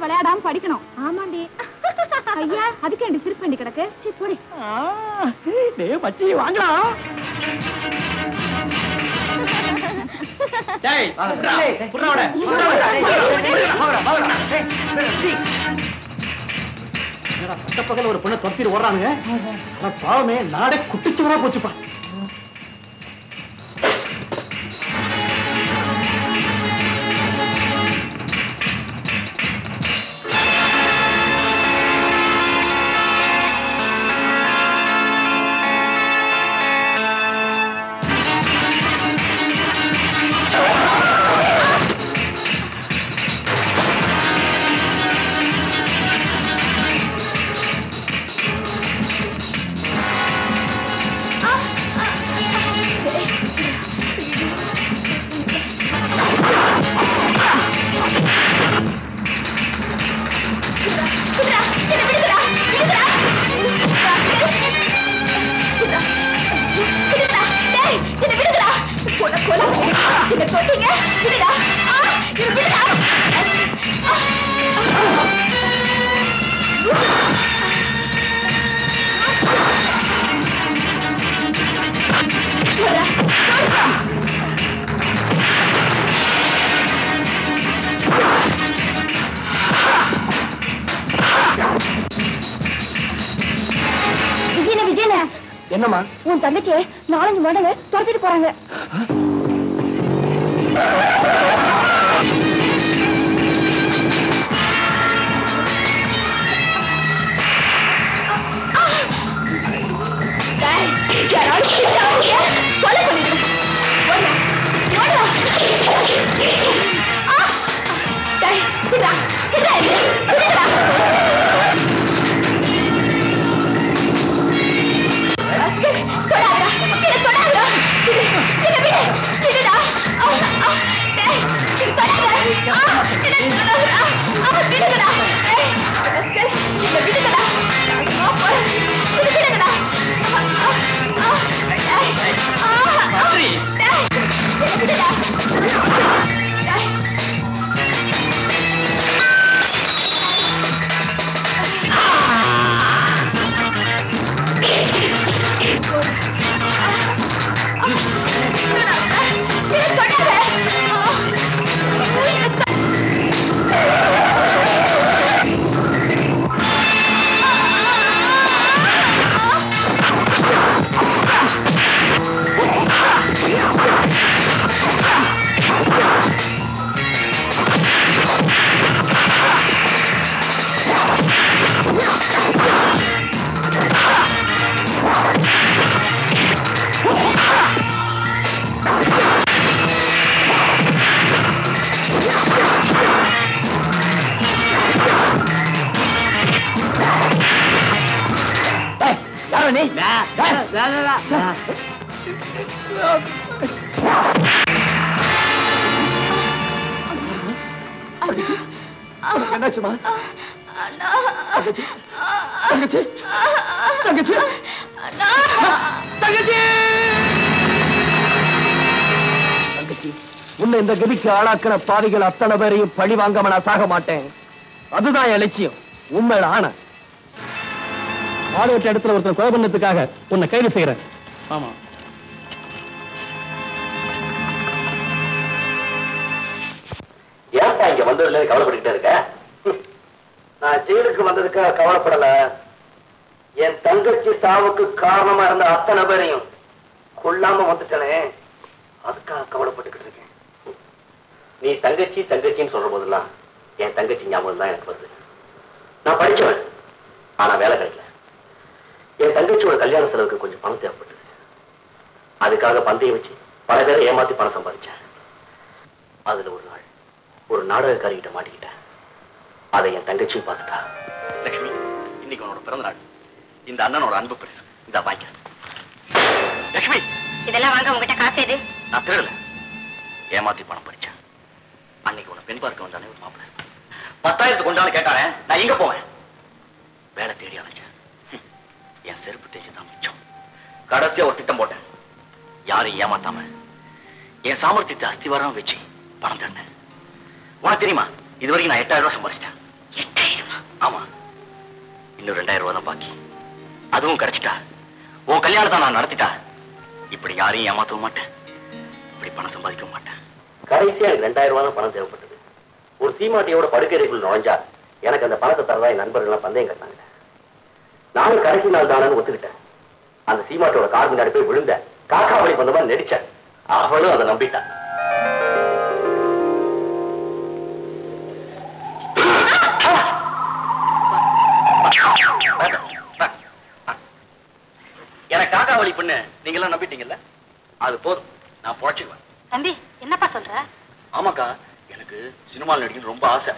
விளையாடாம படிக்கணும். ஆமாண்டி. ஐயா அதுக்கு சிரிப்பண்டி கிடக்கு. போடி மச்சி வாங்கலாம். பகல் ஒரு பொண்ணை தொத்திட்டு ஓடுறானுங்க. பாவமே நாடே குட்டிச்சுவரா போச்சுப்பா. என்னம்மா உன் தங்கச்சியை 4-5 மடங்கு துரத்திட்டு போறாங்க. என்னாச்சுமா? தங்கச்சி தங்கச்சி தங்கச்சி தங்கச்சி தங்கச்சி உன்னை இந்த கதிக்கு ஆளாக்கிற பாவிகள் அத்தனை பேரையும் பழி வாங்காம நான் சாக மாட்டேன். அதுதான் என் லட்சியம். உண்மையில ஆன ஆளுவற்ற இடத்துல ஒருத்தர் கொலை பண்ணதுக்காக உன்னை கைது செய்யறேன். ஆமா வந்ததுல கவலைப்பட்டுக்கிட்டே இருக்க. நான் ஜெயிலுக்கு வந்ததுக்காக கவலைப்படல. என் தங்கச்சி சாவுக்கு காரணமா இருந்த அத்தனை பேரையும் கொல்லாம வந்துட்டனே, அதுக்காக கவலைப்பட்டுக்கிட்டு இருக்கேன். நீ தங்கச்சி தங்கச்சின்னு சொல்ற போதெல்லாம் என் தங்கச்சி ஞாபகம் தான் எனக்கு வருது. நான் படிச்சவன், ஆனா வேலை கிடைக்கல. என் தங்கச்சியோட கல்யாண செலவுக்கு கொஞ்சம் பணம் தேவைப்பட்டது. அதுக்காக பந்தயம் வச்சு பல பேரை ஏமாத்தி பணம் சம்பாதிச்சேன். அதுல ஒரு நாள் ஒரு நாடகக்காரிகிட்ட மாட்டிக்கிட்டேன். அதை என் தங்கச்சியும் பார்த்துட்டா. லட்சுமி, இன்னைக்கு உன்னோட பிறந்த நாள். இந்த அண்ணனோட அன்பு பரிசு இந்த வாங்கிக்க. லட்சுமி, இதெல்லாம் வாங்க உங்ககிட்ட காசு எது? நான் திருடல, ஏமாத்தி பணம் பறிச்சேன். அன்னைக்கு உன்னை பெண் பார்க்க வந்தானே ஒரு மாப்பிள்ளை. 10,000 கொண்டாலும் கேட்டானே, நான் எங்க போவேன்? வேலை தேடி அலைஞ்சேன். என் செருப்பு தேஞ்சு தான் மிச்சம். கடைசியா ஒரு திட்டம் போட்டேன். யாரையும் ஏமாத்தாம என் சாமர்த்தியத்தை அஸ்திவாரம் வச்சு பணம் தந்தேன். உனக்கு தெரியுமா, இது வரைக்கும் நான் 8,000 ரூபாய் சம்பாதிச்சிட்டேன். 8,000? ஆமா, இன்னும் 2,000 ரூபாய் தான் பாக்கி. அதுவும் கிடைச்சிட்டா உன் கல்யாணத்தை நான் நடத்திட்டா இப்படி யாரையும் ஏமாத்தவும் மாட்டேன், இப்படி பணம் சம்பாதிக்கவும் மாட்டேன். கடைசியா எனக்கு 2,000 ரூபாய் தான் பணம் தேவைப்பட்டது. ஒரு சீமாட்டியோட படுக்கைக்குள் நுழைஞ்சா எனக்கு அந்த பணத்தை தரதா என் நண்பர்கள் எல்லாம் பந்தயம் கட்டினாங்க. நானும் கடைசி நாள் தானு ஒத்துக்கிட்டேன். அந்த சீமாட்டியோட கார் முன்னாடி போய் விழுந்த காக்கா வழி வந்த மாதிரி நடிச்சேன். அவளும் அதை நம்பிட்டான். எனக்கு காக்கா வழி பண்ணு நீங்க எல்லாம் நம்பிட்டீங்கல்ல, அது போதும், நான் பொழைச்சுக்குவேன். தம்பி, என்னப்பா சொல்ற? ஆமாக்கா, எனக்கு சினிமாவில் நடிக்கணும் ரொம்ப ஆசை.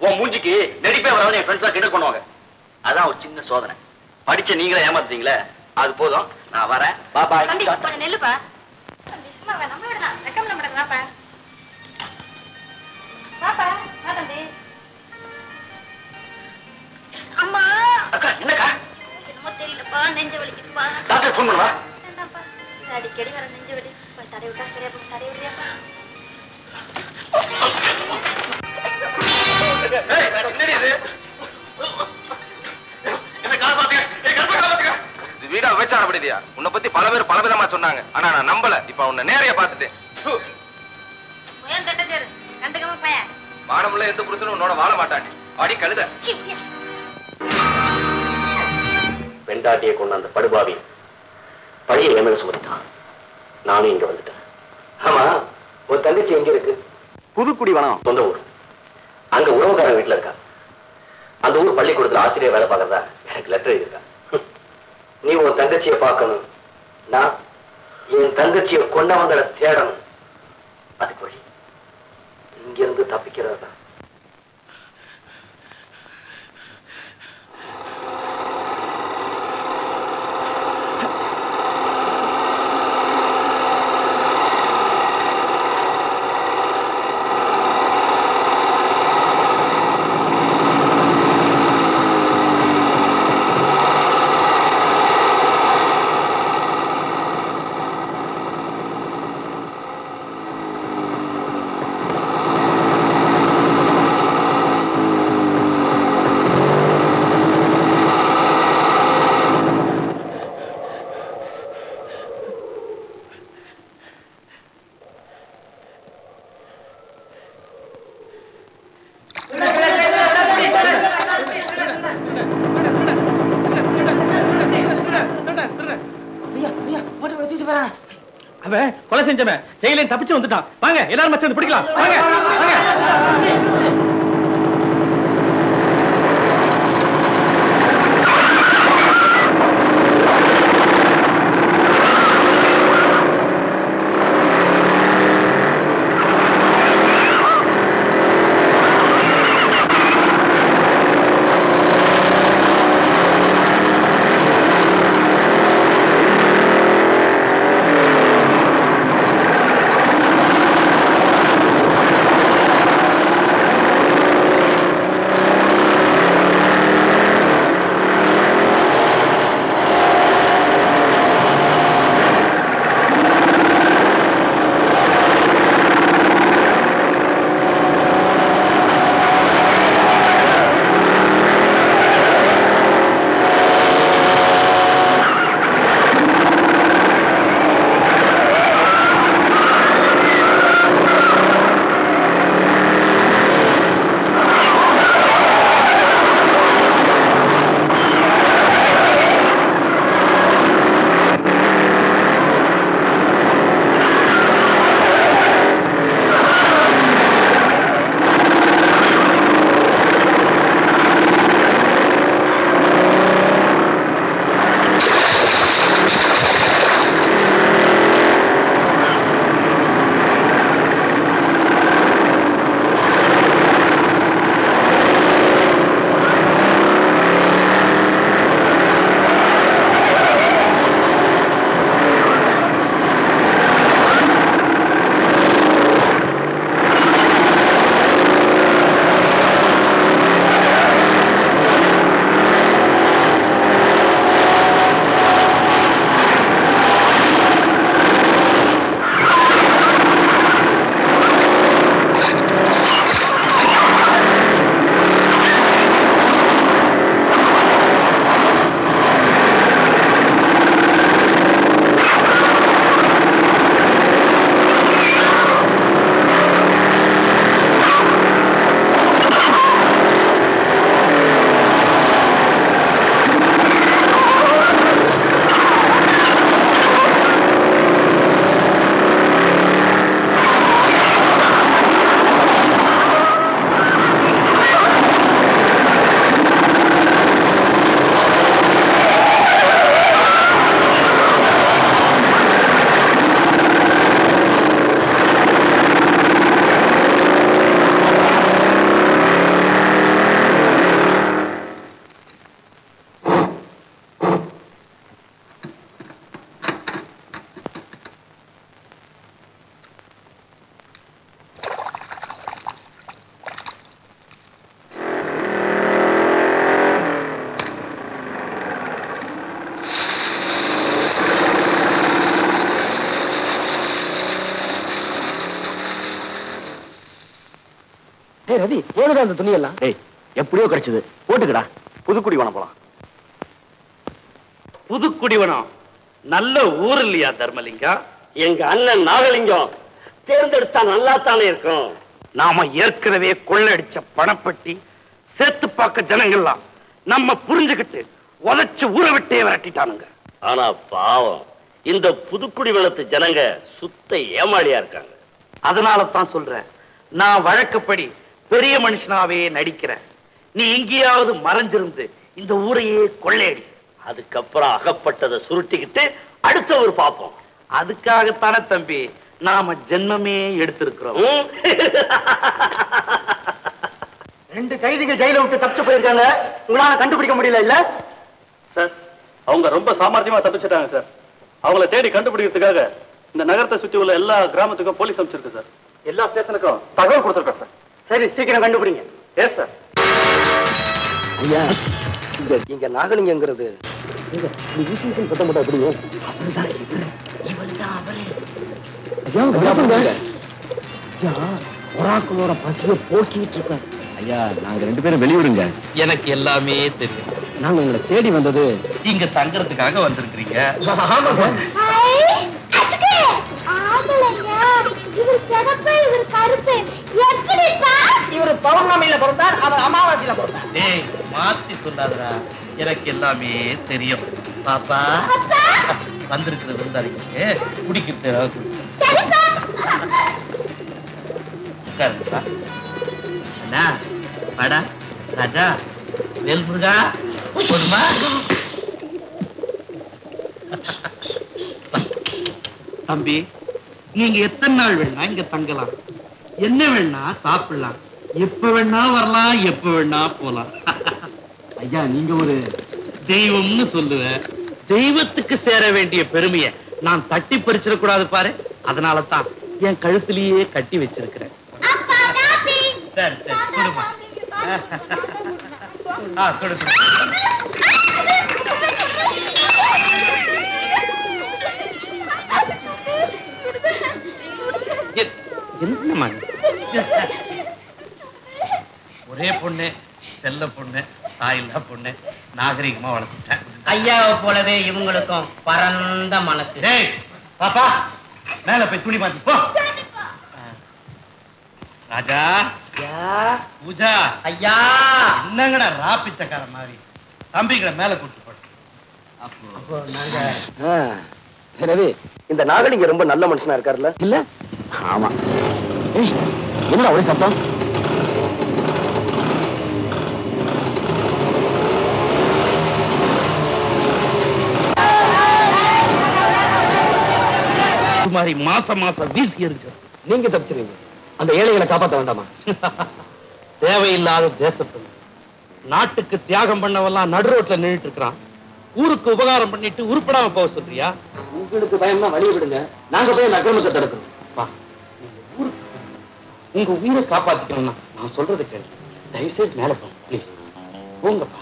உன் மூஞ்சிக்கு நடிப்பே வராது என் ஃப்ரெண்ட்ஸ் எல்லாம் கிண்டல் பண்ணுவாங்க. அதான் ஒரு சின்ன சோதனை. படிச்ச நீங்களே ஏமாத்தீங்களே, அது போதும், நான் வரேன். பாய். தம்பி, கொஞ்சம் நெல்லுப்பா. சும்மா நம்ம விடலாம், வெக்கம் நம்ம வாப்பா. வாப்பா, வா தம்பி. அம்மா. அக்கா, என்னக்கா? என்னமோ தெரியலப்பா, நெஞ்சு வலிக்குதுப்பா. டாக்டர் ஃபோன் பண்ணுவா. என்னப்பா, அடிக்கடி வர நெஞ்சு வலி. போய் தடை விட்டா சரியா போய் தடை விடுறியாப்பா? வீடா விபச்சாரப்படுதியா? உன்னை பத்தி பல பேர் பலவிதமா சொன்னாங்க, ஆனா நான் நம்பல. இப்ப உன்னை நேரைய பார்த்துட்டேன். மானமுள்ள எந்த புருஷனும் உன்னோட வாழ மாட்டான். அடி கழுத. பெண்டாட்டியை கொண்டு அந்த படுபாவி பழைய ஏமல சுமத்தான். நானும் இங்க வந்துட்டேன். ஆமா, ஒரு தங்கச்சி எங்க இருக்கு? புதுக்குடி வனம், சொந்த ஊர். அங்க உறவுக்காரன் வீட்டுல இருக்கா. அந்த ஊர் பள்ளிக்கூடத்துல ஆசிரியர் வேலை பார்க்கறதா எனக்கு லெட்டர் எழுதிருக்கா. நீ உன் தங்கச்சியை பார்க்கணும், நான் என் தங்கச்சியை கொண்டவங்களை தேடணும். அதுக்கு வழி இங்கிருந்து தப்பிக்கிறது தான். அவன் கொலை செஞ்சவன் ஜெயிலையும் தப்பிச்சு வந்துட்டான். வாங்க எல்லாரும் சேர்ந்து பிடிக்கலாம். வாங்க வாங்க. ரவி ஏழுதான் அந்த துணி எல்லாம் எப்படியோ கிடைச்சது போட்டுக்கடா. புதுக்குடிவனம் போலாம். புதுக்குடிவனம் நல்ல ஊர் இல்லையா தர்மலிங்கம்? எங்க அண்ணன் நாகலிங்கம் தேர்ந்தெடுத்தா நல்லா தானே இருக்கும். நாம ஏற்கனவே கொள்ளடிச்ச பணப்பட்டி சேர்த்து பார்க்க ஜனங்கள்லாம் நம்ம புரிஞ்சுக்கிட்டு உதைச்சு ஊற விட்டே விரட்டிட்டானுங்க. ஆனா பாவம் இந்த புதுக்குடிவனத்து ஜனங்க சுத்த ஏமாளியா இருக்காங்க. அதனால தான் சொல்றேன், நான் வழக்கப்படி பெரிய மனுஷனாவே நடிக்கிறேன். நீ எங்கேயாவது மறைஞ்சிருந்து இந்த ஊரையே கொள்ளையடி. அதுக்கப்புறம் அகப்பட்டதை சுருட்டிக்கிட்டு அடுத்த ஒரு பார்ப்போம். அதுக்காகத்தானே தம்பி நாம ஜென்மமே எடுத்திருக்கிறோம். 2 கைதிகள் ஜெயில விட்டு தப்பிச்சு போயிருக்காங்க. உங்களால கண்டுபிடிக்க முடியல இல்ல சார்? அவங்க ரொம்ப சாமர்த்தியமா தப்பிச்சிட்டாங்க சார். அவங்கள தேடி கண்டுபிடிக்கிறதுக்காக இந்த நகரத்தை சுற்றி உள்ள எல்லா கிராமத்துக்கும் போலீஸ் அமைச்சிருக்கு சார். எல்லா ஸ்டேஷனுக்கும் தகவல் கொடுத்துருக்கோம் சார். சரி, சீக்கிரம் கண்டுபிடிங்க. Yes sir. ஐயா, இங்க நாகலிங்கங்கிறது சத்தம் போட்டா எப்படி? ஒராக்களோட பசிய போக்கிட்டு இருக்காரு. ஐயா, நாங்க 2 பேரும் வெளியூருங்க. எனக்கு எல்லாமே தெரியும். நாங்க உங்களை தேடி வந்தது இங்க தங்கறதுக்காக வந்திருக்கிறீங்க. ஆமாங்க. இவர் பௌர்ணமியில பிறந்தார், அவர் அமாவாசையில பிறந்தார். டேய், மாத்தி சொல்லாதடா, எனக்கு எல்லாமே தெரியும். பாப்பா வந்திருக்கிற விருந்தாளிக்கு குடிக்கிறது உட்காருப்பா. அண்ணா வாடா ராஜா, வேல்முருகா போதுமா? தம்பி, நீங்க எத்தனை நாள் வேணா இங்க தங்கலாம், என்ன வேணா சாப்பிடலாம், எப்ப வேணா வரலாம், எப்ப வேணா போலாம். ஐயா, நீங்க ஒரு தெய்வம்னு சொல்லுவேன். தெய்வத்துக்கு சேர வேண்டிய பெருமையை நான் தட்டி பறிச்சிடக்கூடாது பாரு. அதனால தான் என் கழுத்திலேயே கட்டி வச்சிருக்கிறேன். சரி சரி, கொடுமா. கொடு. என்னம்மா ஒரே பொண்ணு, செல்ல பொண்ணு, தாயில்லா பொண்ணு, நாகரிகமா வளர்த்துட்டேன். ஐயாவை போலவே இவங்களுக்கும் பரந்த மனசு. டேய் பாப்பா, மேல போய் துணி மாத்தி போ. ராஜா, பூஜா, ஐயா என்னங்கடா ராப்பிச்சக்கார மாதிரி தம்பிகளை மேல கூட்டு போடு. அப்போ நாங்க ரவி, இந்த நாகலிங்க ரொம்ப நல்ல மனுஷனா இருக்காருல்ல? இல்ல? ஆமா. என்ன ஒரே சத்தம்? மாதிரி மாசம் மாசம் வீசி எரிஞ்சு நீங்க தப்பிச்சிருவீங்க. அந்த ஏழைகளை காப்பாற்ற வேண்டாமா? தேவையில்லாத தேசத்துல நாட்டுக்கு தியாகம் பண்ணவெல்லாம் நடு ரோட்ல நின்றுட்டு இருக்கிறான். ஊருக்கு உபகாரம் பண்ணிட்டு உருப்படாம போக சொல்றியா? உங்களுக்கு பயம்னா வழியை விடுங்க, நாங்க போய் அக்கிரமத்தை தடுக்கணும். உங்க உயிரை காப்பாத்திக்கணும்னா நான் சொல்றது கேளு. தயவுசெய்து மேல போங்க ப்ளீஸ். போங்கப்பா.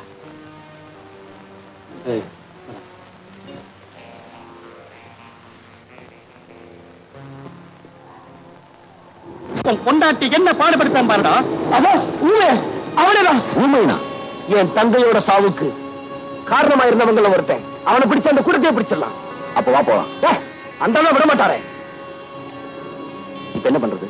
பொண்டாட்டி என்ன பாடுபடுத்த பாருடா. அவனேதான் உண்மைனா என் தந்தையோட சாவுக்கு காரணமா இருந்தவங்கள ஒருத்தன். அவனை பிடிச்ச அந்த கூட்டத்தையே பிடிச்சிடலாம். அப்ப வா போலாம். அந்த விட மாட்டாரே. இப்ப என்ன பண்றது?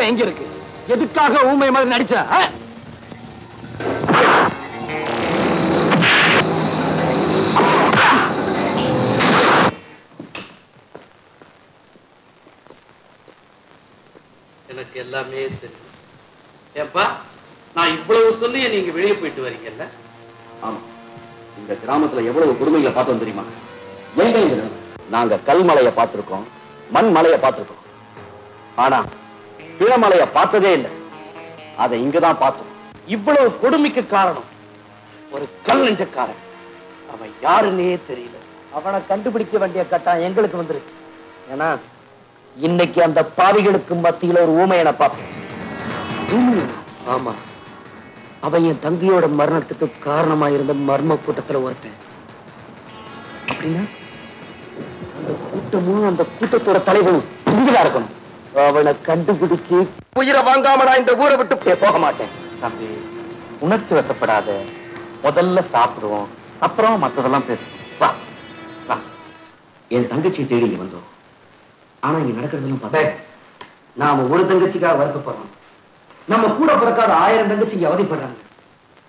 ஊமை எங்க இருக்கு? எதுக்காக ஊமை மாதிரி நடிச்ச? எனக்கு எல்லாமே தெரியும். ஏப்பா, நான் இவ்வளவு சொல்லி நீங்க வெளியே போயிட்டு வரீங்கல்ல? ஆமா, இந்த கிராமத்துல எவ்வளவு கொடுமைகளை பார்த்தோம் தெரியுமா? நாங்க கல்மலையை பார்த்திருக்கோம், மண் மலையை பார்த்திருக்கோம். ஆனா பிறமலையை பார்த்ததே இல்லை. அதை இங்கதான் பார்த்தோம். இவ்வளவு கொடுமைக்கு காரணம் ஒரு கல் நெஞ்சக்காரன். அவன் யாருன்னே தெரியல. அவனை கண்டுபிடிக்க வேண்டிய கட்டம் எங்களுக்கு வந்துருச்சு. ஏன்னா இன்னைக்கு அந்த பாவிகளுக்கு மத்தியில ஒரு ஊமையனை பார்ப்போம். ஆமா, அவன் என் தங்கையோட மரணத்துக்கு காரணமா இருந்த மர்ம கூட்டத்துல ஒருத்தன். அப்படின்னா அந்த கூட்டமும் அந்த கூட்டத்தோட தலைவனும் இங்கதான் இருக்கணும். அவனை கண்டுபிடிச்சு உயிரை வாங்காம நான் இந்த ஊரை விட்டு போக மாட்டேன். தம்பி, உணர்ச்சி வசப்படாத. முதல்ல சாப்பிடுவோம், அப்புறம் மற்றதெல்லாம் பேசுவோம். வா வா. என் தங்கச்சியை தேடி இங்க வந்தோம். ஆனா இங்க நடக்கிறதெல்லாம் பார்த்தா நாம ஒரு தங்கச்சிக்காக வருத்தப்படுறோம். நம்ம கூட பிறக்காத 1000 தங்கச்சி இங்க அவதிப்படுறாங்க.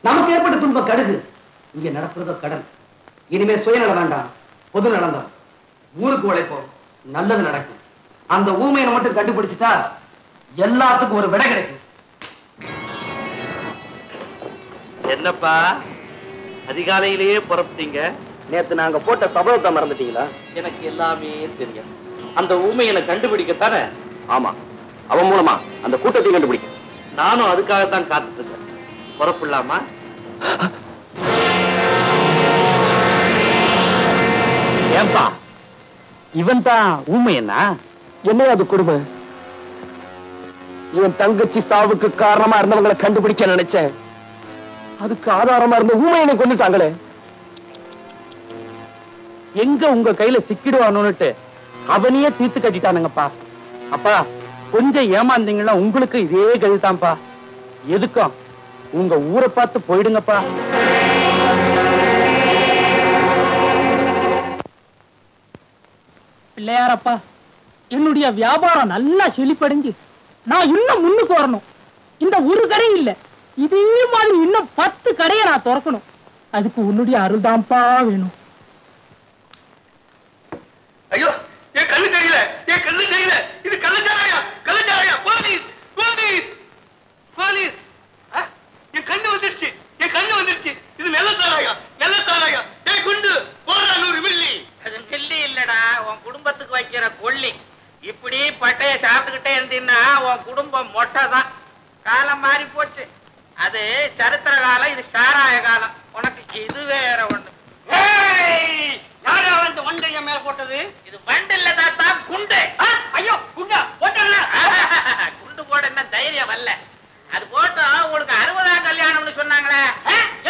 நமக்கு ஏற்பட்ட துன்பம் கடுகு, இங்க நடக்கிறதோ கடன். இனிமே சுயநலம் வேண்டாம், பொது நலந்தான். ஊருக்கு உழைப்போம், நல்லது நடக்கும். அந்த ஊமையை மட்டும் கண்டுபிடிச்சிட்டா எல்லாத்துக்கும் ஒரு விடை கிடைக்கும். என்னப்பா, அதிகாலையிலேயே புறப்பட்டீங்க? நேத்து நாங்க போட்ட சபதத்தை மறந்துட்டீங்களா? எனக்கு எல்லாமே தெரியும். அந்த ஊமையை கண்டுபிடிக்கத்தானே? ஆமா, அவன் மூலமா அந்த கூட்டத்தை கண்டுபிடிக்க. நானும் அதுக்காகத்தான் காத்துட்டு இருக்கேன். புறப்படலாமா? ஏன்பா, இவன் தான் ஊமையனா? என்ன அது கொடுமை? இவன் தங்கச்சி சாவுக்கு காரணமா இருந்தவங்களை கண்டுபிடிக்க நினைச்சேன். அதுக்கு ஆதாரமா இருந்த ஊமையனை கொண்டுட்டாங்களே. எங்க உங்க கையில சிக்கிடுவானுட்டு அவனையே தீர்த்து கட்டிட்டானுங்கப்பா. அப்பா, கொஞ்சம் ஏமாந்தீங்கன்னா உங்களுக்கு இதே கதிதான்ப்பா. எதுக்கும் உங்க ஊரை பார்த்து போயிடுங்கப்பா. பிள்ளையாரப்பா, என்னுடைய வியாபாரம் நல்லா செழிப்படைஞ்சு நான் இன்னும் முன்னுக்கு வரணும். இந்த ஒரு கடை இல்ல, இதே மாதிரி இன்னும் 10 கடையை நான் திறக்கணும். அதுக்கு உன்னுடைய அருள் தான்ப்பா வேணும். ஐயோ, என் கண்ணு தெரியல, என் கண்ணு தெரியல. இது கள்ளச்சாராயா, கள்ளச்சாராயா. Police, police, police. என் கண்ணு வந்துருச்சு, என் கண்ணு வந்துருச்சு. இது நல்லத்தாராயா, நல்லத்தாராயா. ஏய் குண்டு, போடுறா 100 மில்லி. அது மில்லி இல்லடா, உன் குடும்பத்துக்கு வைக்கிற கொள்ளி. இப்படி பட்டைய சாப்பிட்டுக்கிட்டே இருந்தீங்கன்னா உன் குடும்பம் மொட்டைதான். காலம் மாறி போச்சு. அது சரித்திர காலம், இது சாராய காலம். உனக்கு இது வேற ஒண்ணு. யாரா வந்து வண்டைய மேல போட்டது? இது வண்டு இல்ல தாத்தா, குண்டு. ஐயோ, குண்டா போட்டா? குண்டு போட என்ன தைரியம் வரல. அது போட்டோம். உங்களுக்கு 60ஆம் கல்யாணம்னு சொன்னாங்களே.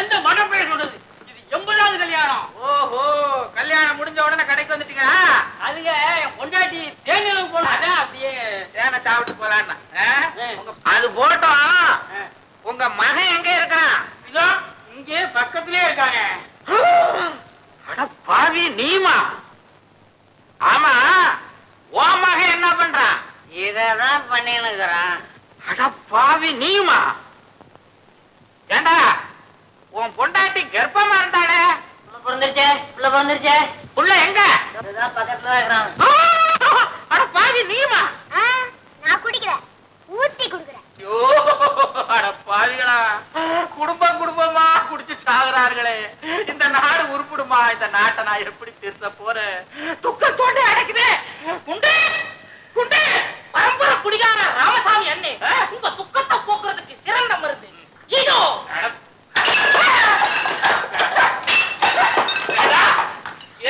எந்த மடம் பேர் சொன்னது? இது 80வது கல்யாணம். ஓஹோ, கல்யாணம் முடிஞ்ச உடனே கடைக்கு வந்துட்டீங்களா? அதுங்க பொண்டாட்டி தேனிலும் போல. அதான் அப்படியே தேனை சாப்பிட்டு போலான்னா. அது போட்டோம். உங்க மகன் எங்க இருக்கிறான்? இதோ இங்கே பக்கத்திலே இருக்காங்க. அட பாவி, நீமா? ஆமா, உன் மகன் என்ன பண்றான்? இததான் பண்ணினுக்கிறான். அட பாவி, நீமா? ஏண்டா, உன் பொண்டாட்டி கர்ப்பமா இருந்தாளே? பிறந்துருச்சே, புள்ள பிறந்துருச்சே. புள்ள எங்க? பக்கத்துல இருக்கிறான். அட பாவி, நீமா? நான் குடிக்கிறேன், ஊத்தி குடுக்கிறேன். ஐயோ, அட பாவிகளா, குடும்பம் குடும்பமா குடிச்சு சாகுறார்களே. இந்த நாடு உருப்பிடுமா? இந்த நாட்டை நான் எப்படி பேச போறேன்? துக்கத்தோட அடைக்குதே. குண்டு, குண்டு, பரம்பரை குடிகார ராமசாமி அண்ணே, உங்க துக்கத்தை போக்குறதுக்கு சிறந்த மருந்து இதோ.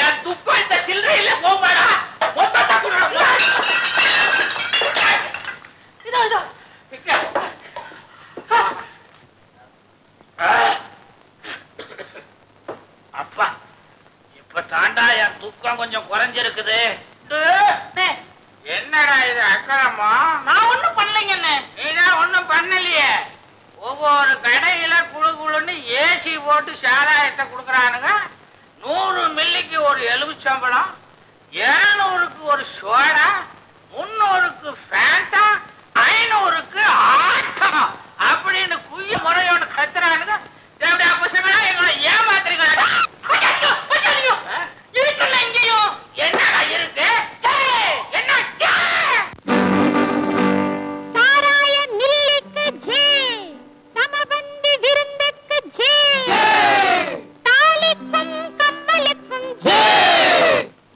என் துக்கம் இந்த சில்லறையில போவாடா. மொத்தத்தை குடுறா. இதோ இதோ. அப்பா, இப்ப தாண்டா என் துக்கம் கொஞ்சம் குறைஞ்சிருக்குது. என்னடா இது அக்கறமா? நான் ஒண்ணும் பண்ணலைங்க. நீதான் ஒண்ணும் பண்ணலையே. ஒவ்வொரு கடையில குழு குழுன்னு ஏசி போட்டு சாராயத்தை கொடுக்குறானுங்க. 100 மில்லிக்கு ஒரு எலுமிச்சம்பழம், 200க்கு ஒரு சோடா, 300க்கு ஃபேண்டா, ஐநூறுக்கு ஆட்டம் அப்படின்னு குய்ய முறையோன்னு கத்துறானுங்க. தேவடியா பசங்களா எங்களை ஏமாத்துறீங்க. இருக்குல்ல இங்கேயும் என்னடா இருக்கு? என்ன சாராய மில்லுக்கு ஜே, சமபந்தி விருந்துக்கு ஜே, தாலிக்கும் கம்மலுக்கும் ஜே,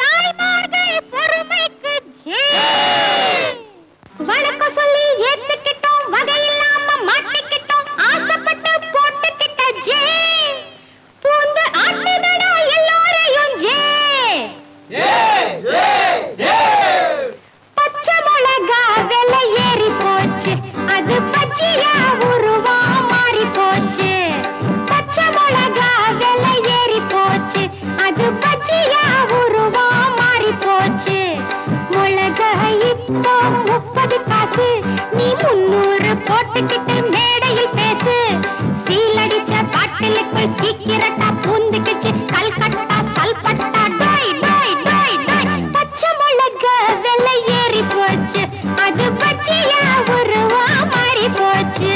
தாய்மார்கள் பொறுமைக்கு ஜே. வணக்கம் சொல்லி ஏத்துக்கிட்டோம், வகையில்லாம மாட்டிக்கிட்டோம், ஆசைப்பட்டு போட்டுக்கிட்ட ஜே, பூந்து ஆட்டுதடா எல்லாரையும் ஜே. பச்சை மிளகா விலை ஏறி போச்சு, அது பச்சையா உருவா மாறி போச்சு. பச்சை மிளகா விலை ஏறி போச்சு, அது பச்சையா உருவா மாறி போச்சு. மிளகா இப்போ 30 காசு, நீ 300 போட்டுக்கிட்டு மேடையில் பேசு. சீலடிச்ச பாட்டிலுக்குள் சீக்கிரட்டா பூந்துக்கிச்சு, கல்கட்டா சல்பட்டா டோய் டோய் டோய் டோய். பச்சை மிளகா விலை ஏறி போச்சு, அது பச்சையா உருவா மாறி போச்சு.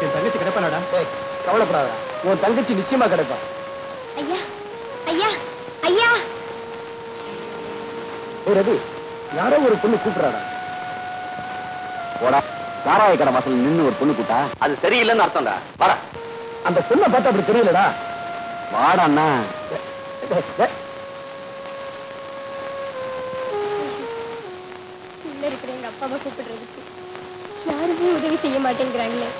என் தங்கச்சி கிடைப்பாடா. கவலைப்படாத, உன் தங்கச்சி நிச்சயமா கிடைப்பா. ஐயா ஐயா ஐயா ரவி, யாரோ ஒரு பொண்ணு கூப்பிடுறாடா. போடா, சாராய கடை வாசல் நின்னு ஒரு பொண்ணு கூட்டா, அது சரியில்லைன்னு அர்த்தம்டா. வாடா, அந்த பொண்ணை பார்த்தா அப்படி தெரியலடா. வாடா அண்ணா. உள்ள இருக்கிற எங்க அப்பாவை கூப்பிடுறதுக்கு யாருமே உதவி செய்ய மாட்டேங்கிறாங்களே.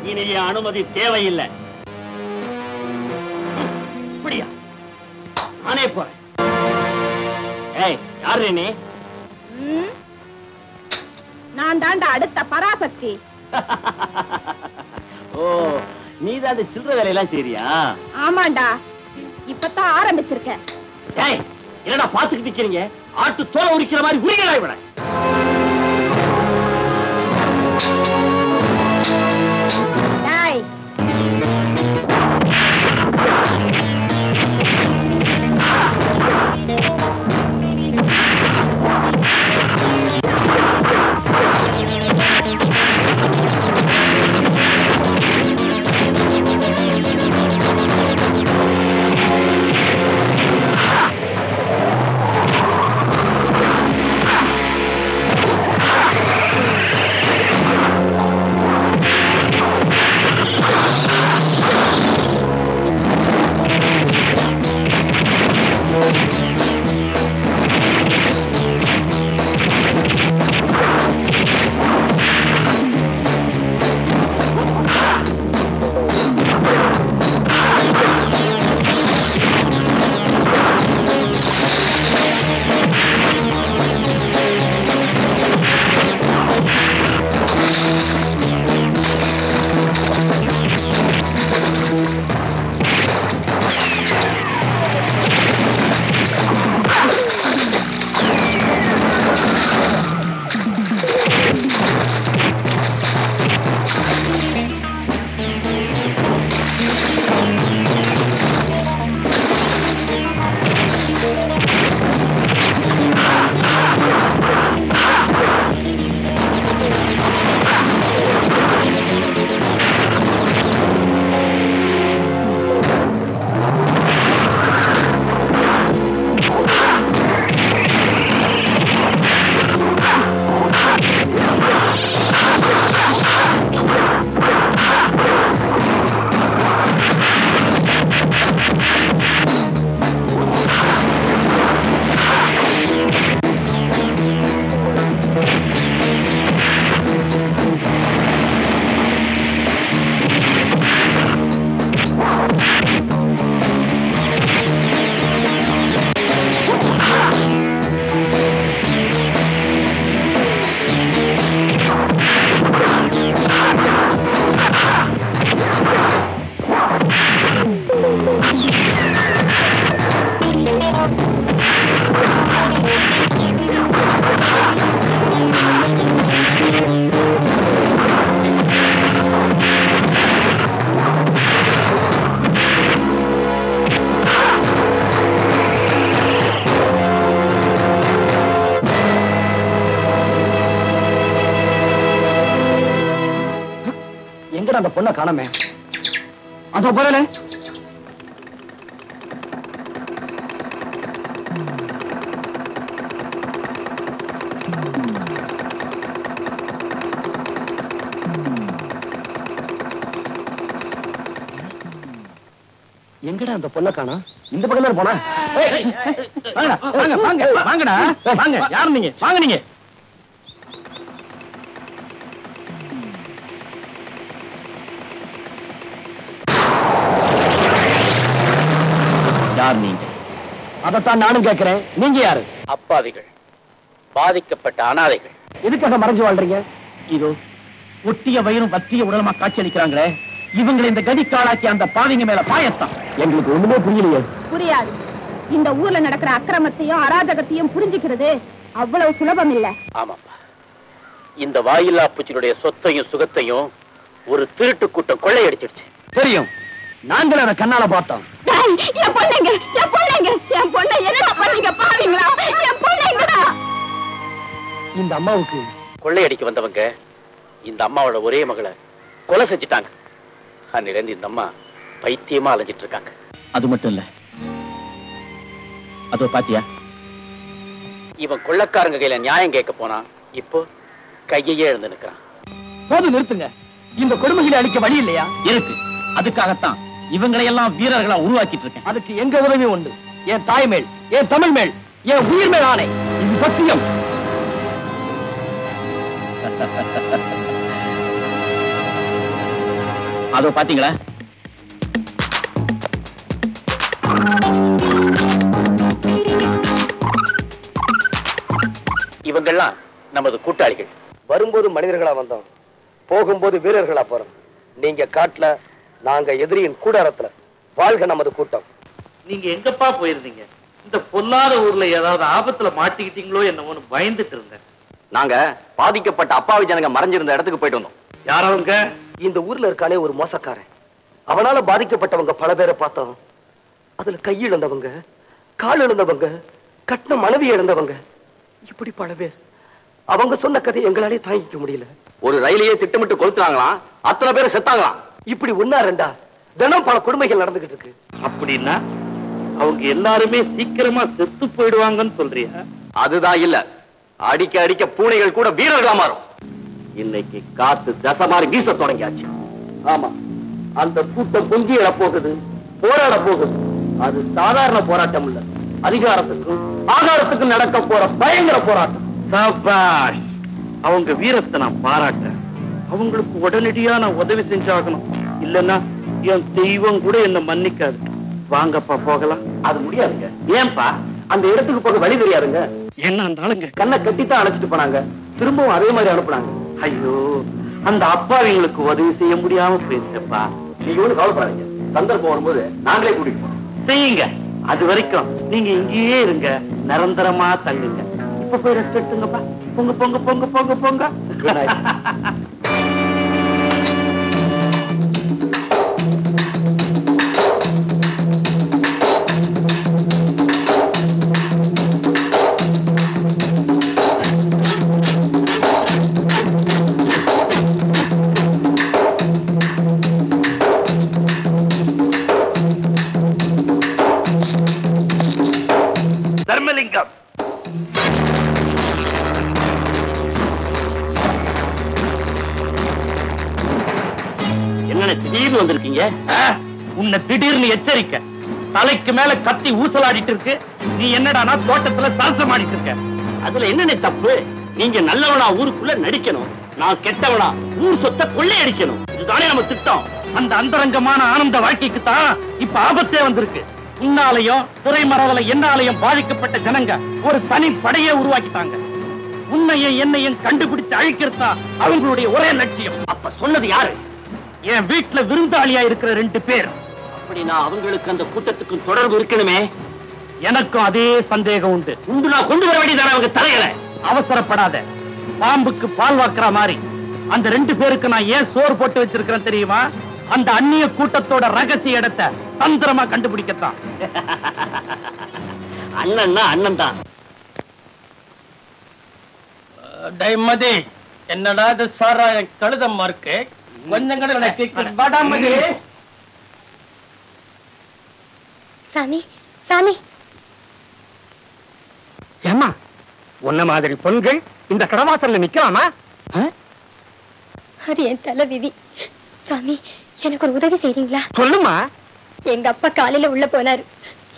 இனி அனுமதி தேவையில்லை. இப்படியா? நானே போறேன். ஏய், யாரு நீ? நான் தாண்டா அடுத்த பராசக்தி. ஓ, நீதான் அந்த சில்லற வேலையெல்லாம் சரியா? ஆமாண்டா, இப்பதான் ஆரம்பிச்சிருக்கேன். ஏய், என்னடா பாத்துக்கிட்டு நிக்கிறீங்க? ஆட்டு தோலை உரிக்கிற மாதிரி உரிகளா இவனை? அந்த பொண்ணை காணமே. அதோ போறல. எங்கடா அந்த பொண்ணை காணோம்? இந்த பக்கம் போனா வாங்கடா வாங்க. யாரு நீங்க? வாங்க நீங்க. யார் நீங்க? அதைத்தான் நானும் கேட்கிறேன். நீங்க யாரு? அப்பாவிகள், பாதிக்கப்பட்ட அனாதைகள். எதுக்காக மறைஞ்சு வாழ்றீங்க? இதோ ஒட்டிய வயிறும் வத்திய உடலமா காட்சி அளிக்கிறாங்களே, இவங்களை இந்த கதிக்காளாக்கி அந்த பாவிங்க மேல பாயத்தான். எங்களுக்கு ஒண்ணுமே புரியலையே. புரியாது. இந்த ஊர்ல நடக்கிற அக்கிரமத்தையும் அராஜகத்தையும் புரிஞ்சுக்கிறது அவ்வளவு சுலபம் இல்ல. ஆமாப்பா, இந்த வாயில்லா பூச்சியுடைய சொத்தையும் சுகத்தையும் ஒரு திருட்டு கூட்டம் கொள்ளையடிச்சிடுச்சு. தெரியும், நாங்களும் அதை கண்ணால பார்த்தோம். என் பொண்ணுங்க, என் பொண்ணுங்க, என் பொண்ணை என்னடா பண்ணீங்க பாவீங்களா? என் பொண்ணுங்கடா. இந்த அம்மாவுக்கு கொள்ளையடிக்க வந்தவங்க இந்த அம்மாவோட ஒரே மகளை கொலை செஞ்சுட்டாங்க. அன்னிலிருந்து இந்த அம்மா பைத்தியமா அலைஞ்சிட்டு இருக்காங்க. அது மட்டும் இல்ல, அதோ பாத்தியா, இவன் கொள்ளைக்காரங்க கையில நியாயம் கேட்க போனா இப்போ கையையே எழுந்து நிற்கிறான். போது நிறுத்துங்க. இந்த கொடுமைகளை அழிக்க வழி இல்லையா? இருக்கு. அதுக்காகத்தான் இவங்களை எல்லாம் வீரர்களா உருவாக்கிட்டு இருக்கேன். அதுக்கு எங்க உதவி உண்டு. என் தாய் மேல், என் தமிழ் மேல், என் உயிர் மேல் ஆணை. இது சத்தியம். அதோ பாத்தீங்களா, இவங்கெல்லாம் நமது கூட்டாளிகள். வரும்போது மனிதர்களா வந்தோம், போகும்போது வீரர்களா போறோம். நீங்க காட்டுல, நாங்க எதிரியின் கூடாரத்துல. வாழ்க நமது கூட்டம். நீங்க எங்கப்பா போயிருந்தீங்க? இந்த பொல்லாத ஊர்ல ஏதாவது ஆபத்துல மாட்டிக்கிட்டீங்களோ என்னமோன்னு பயந்துட்டு இருந்தேன். நாங்க பாதிக்கப்பட்ட அப்பாவி ஜனங்க மறைஞ்சிருந்த இடத்துக்கு போயிட்டு வந்தோம். யார் அவங்க? இந்த ஊர்ல இருக்கானே ஒரு மோசக்காரன், அவனால பாதிக்கப்பட்டவங்க பல பேரை பார்த்தோம். அதுல கை இழந்தவங்க, கால் இழந்தவங்க, கட்டின மனைவி இழந்தவங்க, இப்படி பல பேர். அவங்க சொன்ன கதை எங்களாலே தாங்கிக்க முடியல. ஒரு ரயிலையே திட்டமிட்டு கொளுத்துறாங்களாம், அத்தனை பேர் செத்தாங்களாம். இப்படி ஒன்னா ரெண்டா தினம் பல கொடுமைகள் நடந்துகிட்டு இருக்கு. அப்படின்னா அவங்க எல்லாருமே சீக்கிரமா செத்து போயிடுவாங்கன்னு சொல்றியா? அதுதான் இல்ல, அடிக்க அடிக்க பூனைகள் கூட வீரர்களா மாறும். இன்னைக்கு காத்து தசை மாறி வீச தொடங்கியாச்சு. ஆமா, அந்த கூட்டம் பொங்கி எழப்போகுது, போராட போகுது. அது சாதாரண போராட்டம் இல்ல, அதிகாரத்துக்கும் ஆகாரத்துக்கும் நடக்க போற பயங்கர போராட்டம். சபாஷ், அவங்க வீரத்தை நான் பாராட்டேன். அவங்களுக்கு உடனடியா நான் உதவி செஞ்சாகணும். இல்லன்னா என் தெய்வம் கூட என்ன மன்னிக்காது. வாங்கப்பா போகலாம். அது முடியாதுங்க. ஏன்பா? அந்த இடத்துக்கு போக வழி தெரியாதுங்க. என்ன அந்த ஆளுங்க கண்ணை கட்டித்தான் அழைச்சிட்டு போனாங்க, திரும்பவும் அதே மாதிரி அனுப்புனாங்க. ஐயோ, அந்த அப்பாவிங்களுக்கு உதவி செய்ய முடியாம போயிருச்சப்பா. நீங்க ஒண்ணு கவலைப்படாதீங்க, சந்தர்ப்பம் வரும்போது நாங்களே கூட்டிட்டு போறோம். செய்யுங்க. அது வரைக்கும் நீங்க இங்கேயே இருங்க, நிரந்தரமா தங்குங்க. இப்ப போய் ரெஸ்ட் எடுத்துங்கப்பா. பொங்க பொங்க பொங்க பொங்க பொங்க. தர்மலிங்கம், என்ன திடீர்னு வந்திருக்கீங்க? உன்னை திடீர்னு எச்சரிக்கை. தலைக்கு மேல கத்தி ஊசலாடிட்டு இருக்கு. நீ என்னடானா தோட்டத்துல சாசம் ஆடிட்டு இருக்க. அதுல என்னென்ன தப்பு? நீங்க நல்லவனா ஊருக்குள்ள நடிக்கணும், நான் கெட்டவனா ஊர் சொத்தை கொள்ளையடிக்கணும். இதுதானே நம்ம திட்டம். அந்த அந்தரங்கமான ஆனந்த வாழ்க்கைக்கு தான் இப்ப ஆபத்தே வந்திருக்கு. உன்னாலையும் துறைமரவல என்னாலையும் பாதிக்கப்பட்ட ஜனங்க ஒரு தனி படையை உருவாக்கிட்டாங்க. உன்னையும் என்னையும் கண்டுபிடிச்சு அழிக்கிறதா அவங்களுடைய ஒரே லட்சியம். அப்ப சொன்னது யாரு? என் வீட்டுல விருந்தாளியா இருக்கிற 2 பேர். அப்படின்னா அவங்களுக்கு அந்த கூட்டத்துக்கும் தொடர்பு இருக்கணுமே. எனக்கும் அதே சந்தேகம் உண்டு. நான் கொண்டு வர வேண்டியதான அவங்க தலையில. அவசரப்படாத. பாம்புக்கு பால் வாக்குற மாதிரி அந்த 2 பேருக்கு நான் ஏன் சோறு போட்டு வச்சிருக்கிறேன் தெரியுமா? அந்த அந்நிய கூட்டத்தோட ரகசிய இடத்தை தந்திரமா கண்டுபிடிக்கத்தான். அண்ணன்னா அண்ணன் தான். டைமதி, என்னடா இது சாரா கழுதமா இருக்கு? கொஞ்சம் கூட எனக்கு சாமி, சாமி. ஏமா, உன்ன மாதிரி பொண்கள் இந்த கடவாசல்ல நிக்கலாமா? அது என் தலை விதி. சாமி, எனக்கு ஒரு உதவி செய்றீங்களா? சொல்லுமா. எங்க அப்பா காலையில உள்ள போனாரு.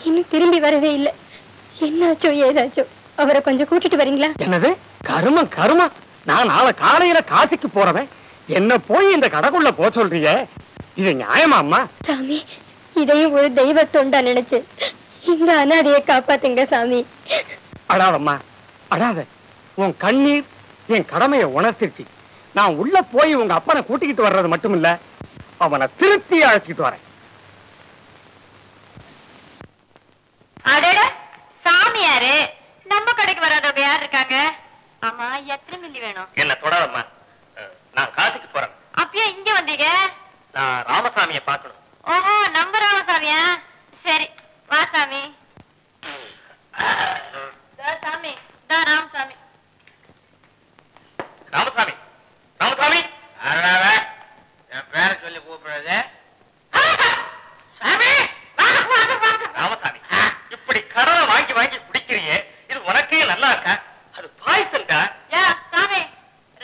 இன்னும் திரும்பி வரவே இல்லை. என்னாச்சோ ஏதாச்சோ, அவரை கொஞ்சம் கூட்டிட்டு வரீங்களா? என்னது கருமம் கருமம், நான் நாளை காலையில காசிக்கு போறவன் என்ன போய் இந்த கடைக்குள்ள போ சொல்றீங்க? இது நியாயமா அம்மா? சாமி, இதையும் ஒரு தெய்வ தொண்டா நினைச்சு இந்த அனாதையை காப்பாத்துங்க சாமி. அடாதம்மா அடாத, உன் கண்ணீர் என் கடமையை உணர்த்திருச்சு. நான் உள்ள போய் உங்க அப்பனை கூட்டிக்கிட்டு வர்றது மட்டும் இல்ல, அவனை திருப்பி அழைச்சிட்டு வரேன். அடட சாமியாரு, நம்ம கடைக்கு வராதவங்க யார் இருக்காங்க? ஆமா, எத்தனை மில்லி வேணும்? என்ன தொடாதம்மா, நான் காசிக்கு போறேன். அப்பயே இங்க வந்தீங்க? நான் ராமசாமியை பார்க்கணும். ஓஹோ, நம்ம ராமசாமியா? சரி வா சாமி. சாமி ராமசாமி. ராமசாமி ராமசாமி, என் பேரை சொல்லி கூப்பிடுறது. ராமசாமி, இப்படி கடனை வாங்கி வாங்கி குடிக்கிறியே, இது உனக்கே நல்லா இருக்கா? அது பாய்சன்டா. யா சாமி,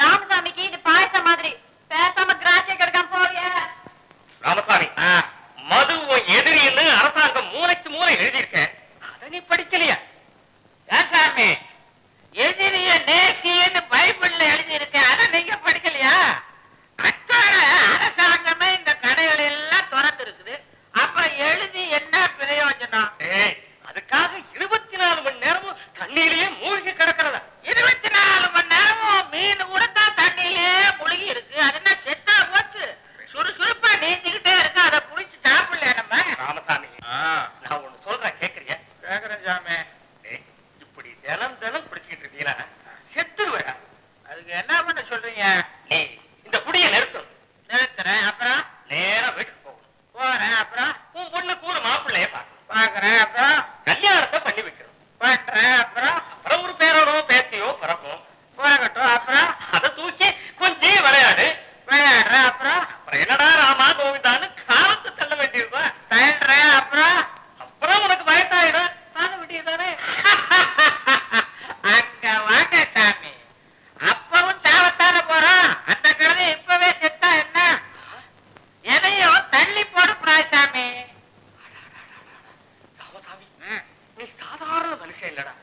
ராமசாமிக்கு இது பாயசம் மாதிரி. பேசாம கிராசிய கிடைக்காம போவிய. ராமசாமி, மதுவும் எதிரின்னு அரசாங்கம் மூளைக்கு மூளை எழுதியிருக்கேன், அதை நீ படிக்கலையா? சாமி, எதிரிய நேசின்னு பைபிள்ல எழுதி இருக்கேன், அதை நீங்க படிக்கலையா? அத்தான அரசாங்கமே இந்த கடைகள் எல்லாம் திறந்து இருக்குது, அப்புறம் எழுதி என்ன பிரயோஜனம்? அதுக்காக 24 மணி நேரமும் தண்ணியிலேயே மூழ்கி கிடக்கிறதா? 24 மணி நேரமும் மீன் கூட தான் தண்ணியிலேயே முழுகி இருக்கு. அது என்ன செத்தா போச்சு? சுறுசுறுப்பா நீந்திக்கிட்டே இருக்கு, அதை புடிச்சு சாப்பிடல நம்ம. ராமசாமி, நான் ஒண்ணு சொல்றேன், கேக்குறியா? கேக்குறேன் சாமி. இப்படி தினம் தினம் பிடிச்சிக்கிட்டு இருக்கீங்களா, செத்துருவேடா. அதுக்கு என்ன பண்ண சொல்றீங்க? நீ இந்த குடியை நிறுத்தும். நிறுத்துறேன், அப்புறம் நேரா வீட்டுக்கு போகணும். போறேன், அப்புறம் உன் பொண்ணுக்கு ஒரு மாப்பிள்ளைய பார்க்கணும். பாக்குறேன், அப்புறம் கல்யாணத்தை பண்ணி வைக்கணும். பண்றேன், அப்புறம் அப்புறம் ஒரு பேரனோ பேத்தியோ பிறக்கும். போறகட்டும், அப்புறம் அதை தூக்கி கொஞ்சம் விளையாடு. விளையாடுறேன், அப்புறம் என்னடா ராமா கோவிந்தான்னு காலத்து தள்ள வேண்டியிருக்கோம். தள்ளுறேன், அப்புறம் அப்புறம் உனக்கு வயசாயிடும், தாழ வேண்டியதுதானே. அங்க வாங்க சாமி, அப்பவும் சாவத்தான போறோம். அந்த கழுதை இப்பவே செத்தா என்ன? எதையும் தள்ளி போடக்கூடாது சாமி. ராமசாமி, நீ சாதாரண மனுஷன் இல்லடா,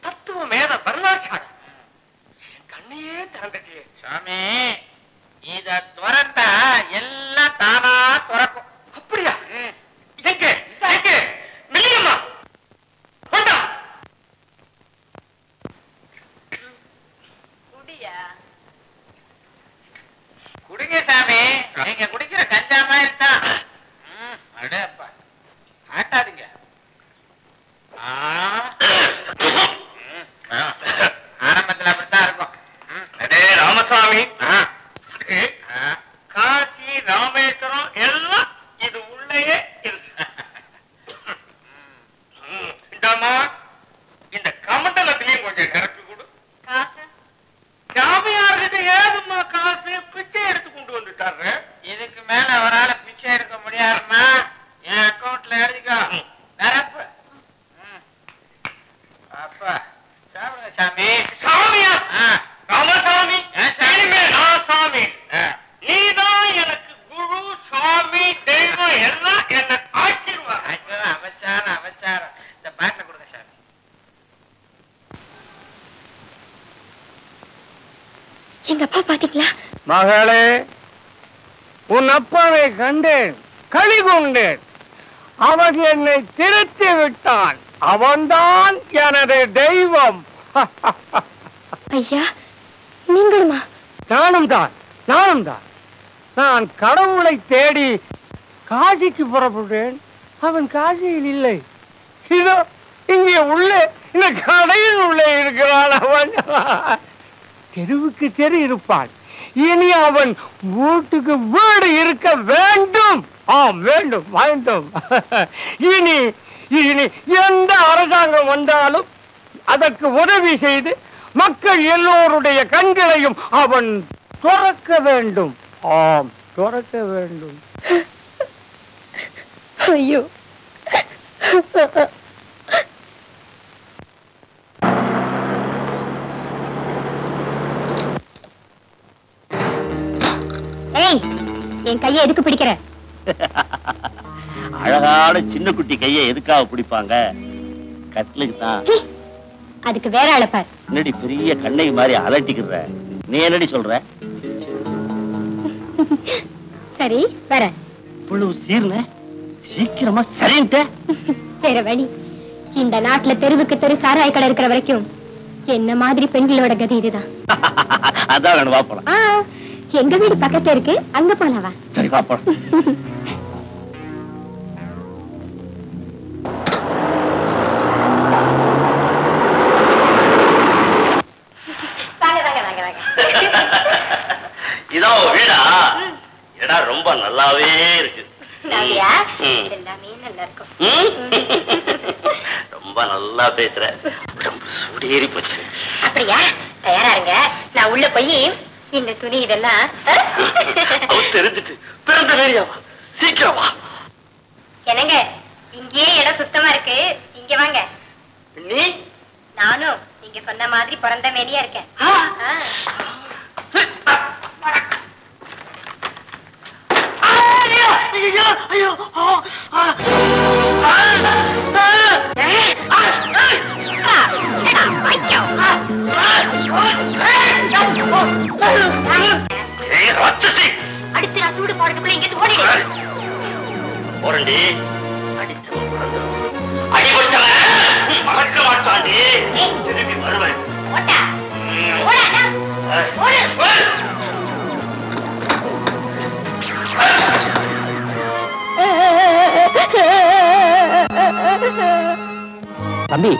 தத்துவ மேத வரலாற்றாடா. என் கண்ணையே திறந்துட்டியே சாமி. இத துறந்தா எல்லாம் தானா துறக்கும். அப்படியா? எங்க எங்க நிலையம்மா கொண்டா. குடியா? குடிங்க சாமி, நீங்க குடிக்கிற கஞ்சா மாதிரி தான். அடப்பா, ஆட்டாதீங்க. ஆரம்பத்துல அப்படித்தான் இருக்கும். அடே ராமசாமி, காசி ராமேஸ்வரம் எல்லாம் இது உள்ளேயே இருக்கு. இந்தாம்மா, இந்த கமண்டலத்திலையும் கொஞ்சம் நிரப்பி கொடு. காசு? ஜாமியார்கிட்ட ஏதும்மா காசு? பிச்சை எடுத்து கொண்டு வந்துட்டாரு. இதுக்கு மேல அவரால பிச்சை எடுக்க முடியாதுமா. என் அக்கௌண்ட்ல எழுதிக்கோ, நிரப்பு. அப்பா சாப்பிடுங்க சாமி. சாமியா? ராமசாமி, சாமி. நான் சாமி. நீதான் எனக்கு குரு, சாமி, தெய்வம் எல்லாம் என்ன ஆச்சரியம். அவச்சாரம் அவச்சாரம். இந்த பாட்டில கொடுங்க சாமி. எங்க அப்பா பாத்தீங்களா? மகளே, உன் அப்பாவை கண்டேன், களி கொண்டேன். அவன் என்னை திருத்தி விட்டான். அவன்தான் எனது தெய்வம். ஐயா, நீங்களுமா? நானும் தான், நானும் தான். நான் கடவுளை தேடி காசிக்கு புறப்பட்டேன். அவன் காசியில் இல்லை. இதோ இங்கே உள்ளே, இந்த கடையில் உள்ளே இருக்கிறான் அவன். தெருவுக்கு தெரு இருப்பான். இனி அவன் வீட்டுக்கு வீடு இருக்க வேண்டும். ஆம், வேண்டும், வேண்டும். இனி இனி எந்த அரசாங்கம் வந்தாலும் அதற்கு உதவி செய்து மக்கள் எல்லோருடைய கண்களையும் அவன் துறக்க வேண்டும். ஆம், துறக்க வேண்டும். ஐயோ, ஏய், என் கையை எதுக்கு பிடிக்கிற? அழகான சின்ன குட்டி கையை எதுக்காக பிடிப்பாங்க? கட்லுக்கு தான். அதுக்கு வேற அழைப்பார். என்னடி பெரிய கண்ணை மாதிரி அலட்டிக்கிற? நீ என்னடி சொல்ற? சரி வர. இவ்வளவு சீர்ன சீக்கிரமா சரின்ட்ட. வேற வழி. இந்த நாட்டுல தெருவுக்கு தெரு சாராய கடை இருக்கிற வரைக்கும் என்ன மாதிரி பெண்களோட கதி இதுதான். அதான் வேணும், வாப்பலாம். எங்க வீடு பக்கத்துல இருக்கு, அங்க போலாவா? சரி வாப்பலாம். இதோ வீடா? இடம் ரொம்ப நல்லாவே இருக்கு. எல்லாமே நல்லா இருக்கும். ரொம்ப நல்லா பேசுற. உடம்பு சூடேறி போச்சு. அப்படியா? தயாரா இருங்க, நான் உள்ள போய் இந்த துணி இதெல்லாம் தெரிஞ்சிட்டு பிறந்த வேலையாவா? சீக்கிரம் வா. என்னங்க, இங்கேயே இடம் சுத்தமா இருக்கு, இங்க வாங்க. நீ? நானும் நீங்க சொன்ன மாதிரி பிறந்த மேனியா இருக்கேன். அடுத்து நான் சூடு போறதுக்குள்ள இங்க ஓடிடு. ஓரண்டி அடிச்சவன் அடிபட்டவன் மறக்க மாட்டாண்டி. திரும்பி வருவேன். ஓடா ஓடா ஓடு. தம்பி,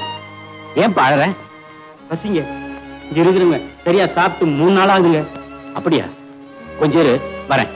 ஏன் அழற? பசிங்க, இங்க இருக்குதுங்க. சரியா சாப்பிட்டு 3 நாள் ஆகுதுங்க. அப்படியா? கொஞ்சம் இரு, வரேன்.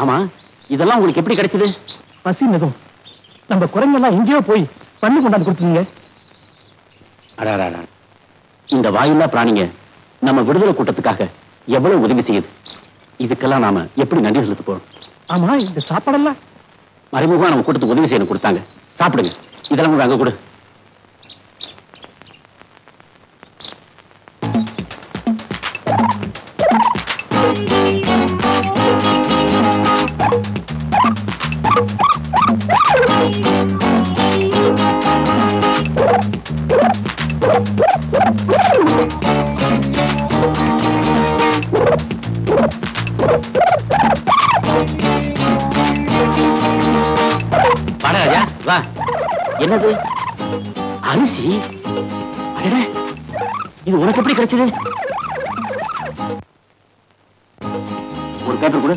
ஆமா, இதெல்லாம் உங்களுக்கு எப்படி கிடைச்சது? பசினதும் நம்ம குரங்கெல்லாம் எங்கேயோ போய் பண்ணு கொண்டாந்து கொடுத்தீங்க. இந்த வாயில்லா பிராணிங்க நம்ம விடுதலை கூட்டத்துக்காக எவ்வளவு உதவி செய்யுது. இதுக்கெல்லாம் நாம எப்படி நன்றி செலுத்த போறோம்? ஆமா, இந்த சாப்பாடெல்லாம் மறைமுகமா நம்ம கூட்டத்துக்கு உதவி செய்யணும் கொடுத்தாங்க. சாப்பிடுங்க. இதெல்லாம் கூட அங்க கொடு. ராஜா, வா. என்னது? அரிசி? அடடே, இது உனக்கு எப்படி கிடைச்சது? ஒரு பேப்பர் கொடு.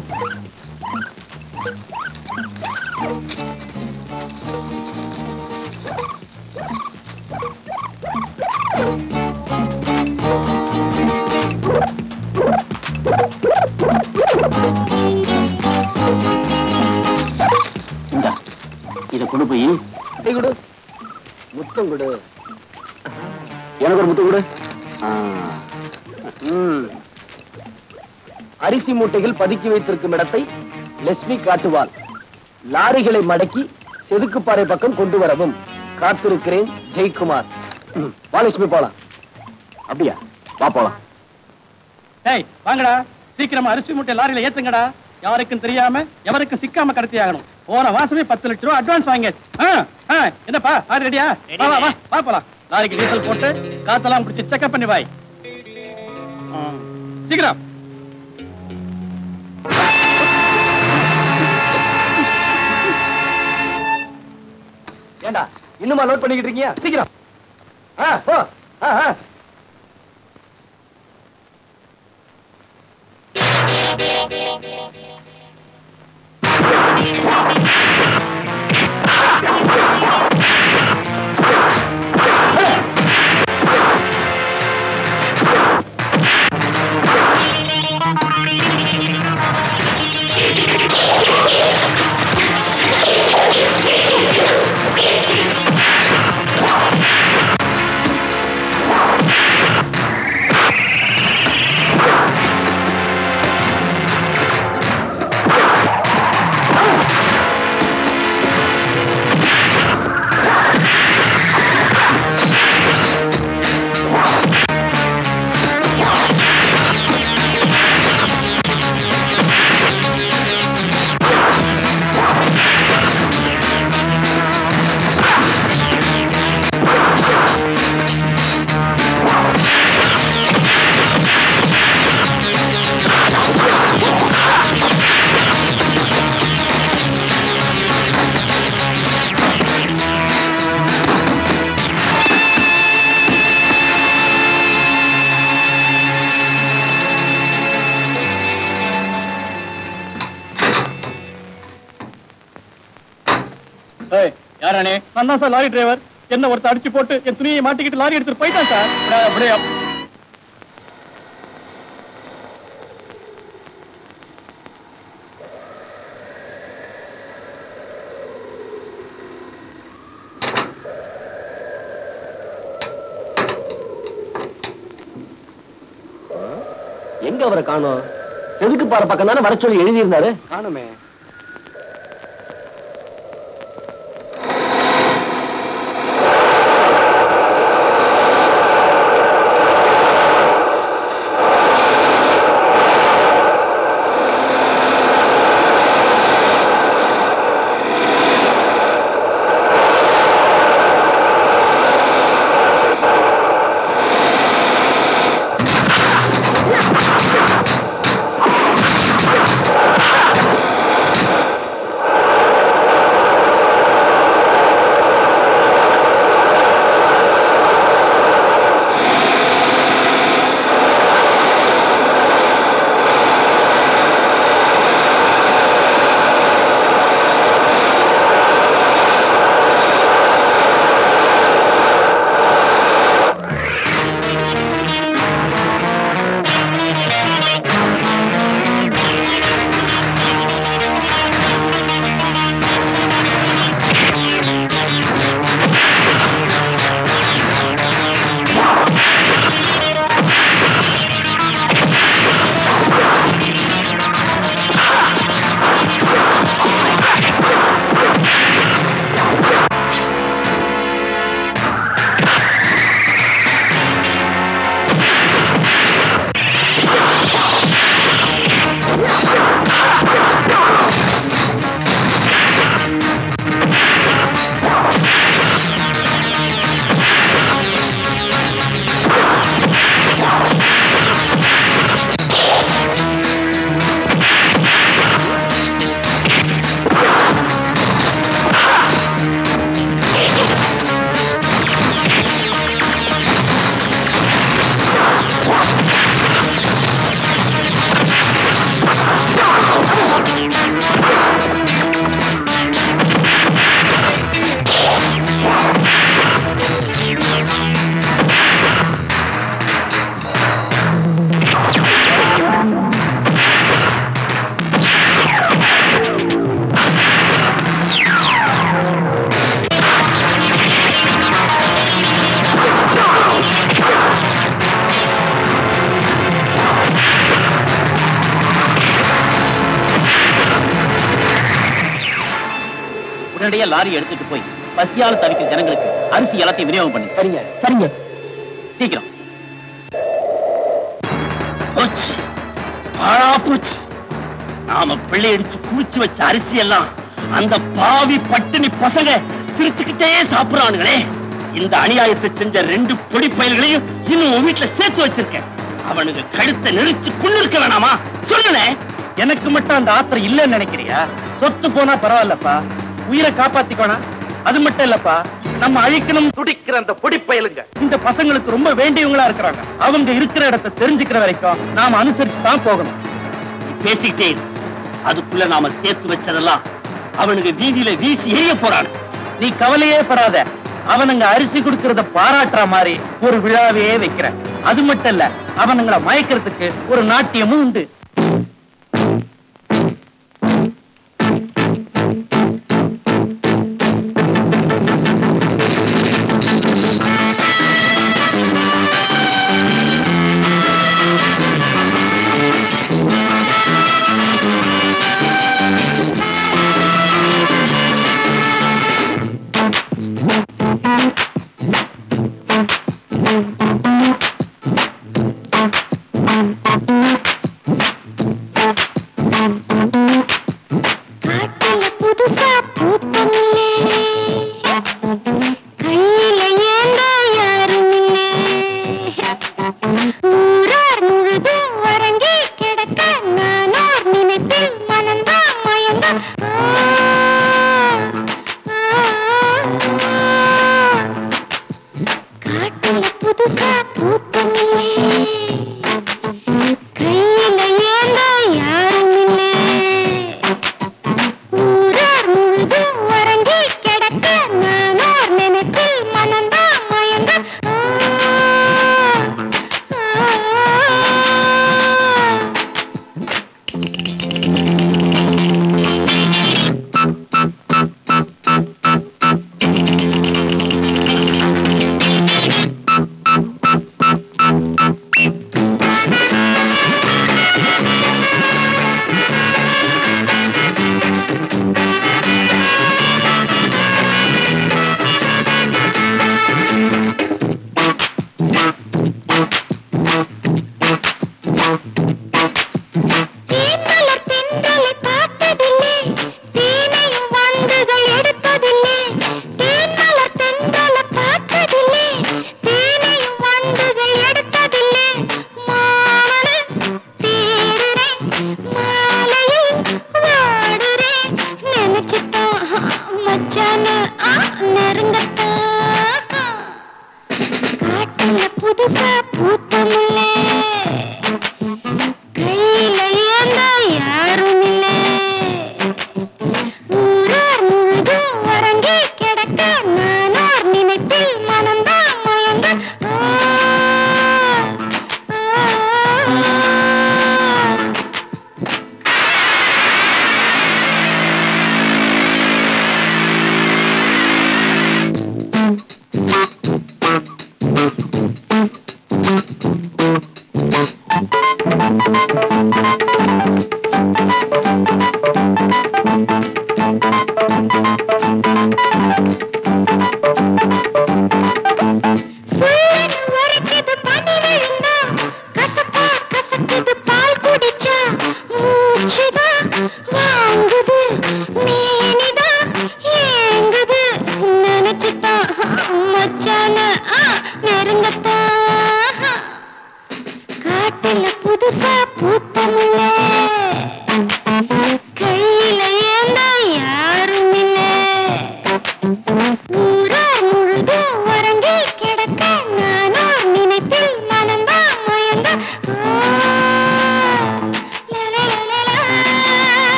இதை கொண்டு போய் கொடு. முத்தம் கொடு. எனக்கு ஒரு முத்தம் கொடு. அரிசி மூட்டைகள் பதுக்கி வைத்திருக்கும் இடத்தை லட்சுமி காட்டுவாள். லாரிகளை மடக்கி செதுக்குப்பாறை பக்கம் கொண்டு வரவும் காத்திருக்கிறேன். ஜெயக்குமார். வா லட்சுமி, போலாம். அப்படியா? வா போலாம். ஏய் வாங்கடா, சீக்கிரமா அரிசி மூட்டை லாரியில ஏத்துங்கடா. யாருக்கும் தெரியாம எவருக்கும் சிக்காம கடத்தி ஆகணும். போன மாசமே 10 லட்சம் ரூபாய் அட்வான்ஸ் வாங்க. என்னப்பா ஆறு ரெடியா? வா வா வா வா போலாம். லாரிக்கு டீசல் போட்டு காத்தெல்லாம் பிடிச்சி செக்அப் பண்ணி வாய். சீக்கிரம். ஏண்டா இன்னுமா லோட் பண்ணிக்கிட்டு இருக்கீங்க? சீக்கிரம். போ. யாரானே? நான் தான் சார் லாரி டிரைவர். என்ன ஒருத்தர் அடிச்சு போட்டு என் துணியை மாட்டிக்கிட்டு லாரி எடுத்துட்டு போயிட்டான் சார். அப்படியே எங்க அவரை காணோம்? செதுக்கு பாற பக்கம் தானே வர சொல்லி எழுதி இருந்தாரு. காணுமே. உடனடியா லாரி எடுத்துட்டு போய் பசியால தவிக்கிற ஜனங்களுக்கு அரிசி எல்லாத்தையும் விநியோகம் பண்ணி. சரிங்க சரிங்க. சீக்கிரம். போச்சு, பாழா போச்சு. நாம பிள்ளை அடிச்சு குளிச்சு வச்ச அரிசி எல்லாம் அந்த பாவி பட்டினி பசங்க பிரிச்சுக்கிட்டே சாப்பிடுறானுங்களே. இந்த அநியாயத்தை செஞ்ச 2 பொடி பயல்களையும் இன்னும் வீட்டுல சேர்த்து வச்சிருக்கேன். அவனுக்கு கழுத்தை நெரிச்சு கொண்டு இருக்க வேணாமா? சொல்லுனே. எனக்கு மட்டும் அந்த ஆத்திரம் இல்லைன்னு நினைக்கிறியா? சொத்து போனா பரவாயில்லப்பா, உயிரை காப்பாத்திக்கோனா. அது மட்டும் இல்லப்பா, நம்ம அழிக்கணும் துடிக்கிற அந்த பொடிப்பயலுங்க இந்த பசங்களுக்கு ரொம்ப வேண்டியவங்களா இருக்கிறாங்க. அவங்க இருக்கிற இடத்தை தெரிஞ்சுக்கிற வரைக்கும் நாம அனுசரிச்சு தான் போகணும். பேசிக்கிட்டே அதுக்குள்ள நாம சேர்த்து வச்சதெல்லாம் அவனுக்கு வீதியில வீசி எரிய போறான். நீ கவலையே படாத, அவனுங்க அரிசி கொடுக்கறத பாராட்டுற மாதிரி ஒரு விழாவையே வைக்கிற. அது மட்டும் இல்ல, அவனுங்களை மயக்கிறதுக்கு ஒரு நாட்டியமும் உண்டு.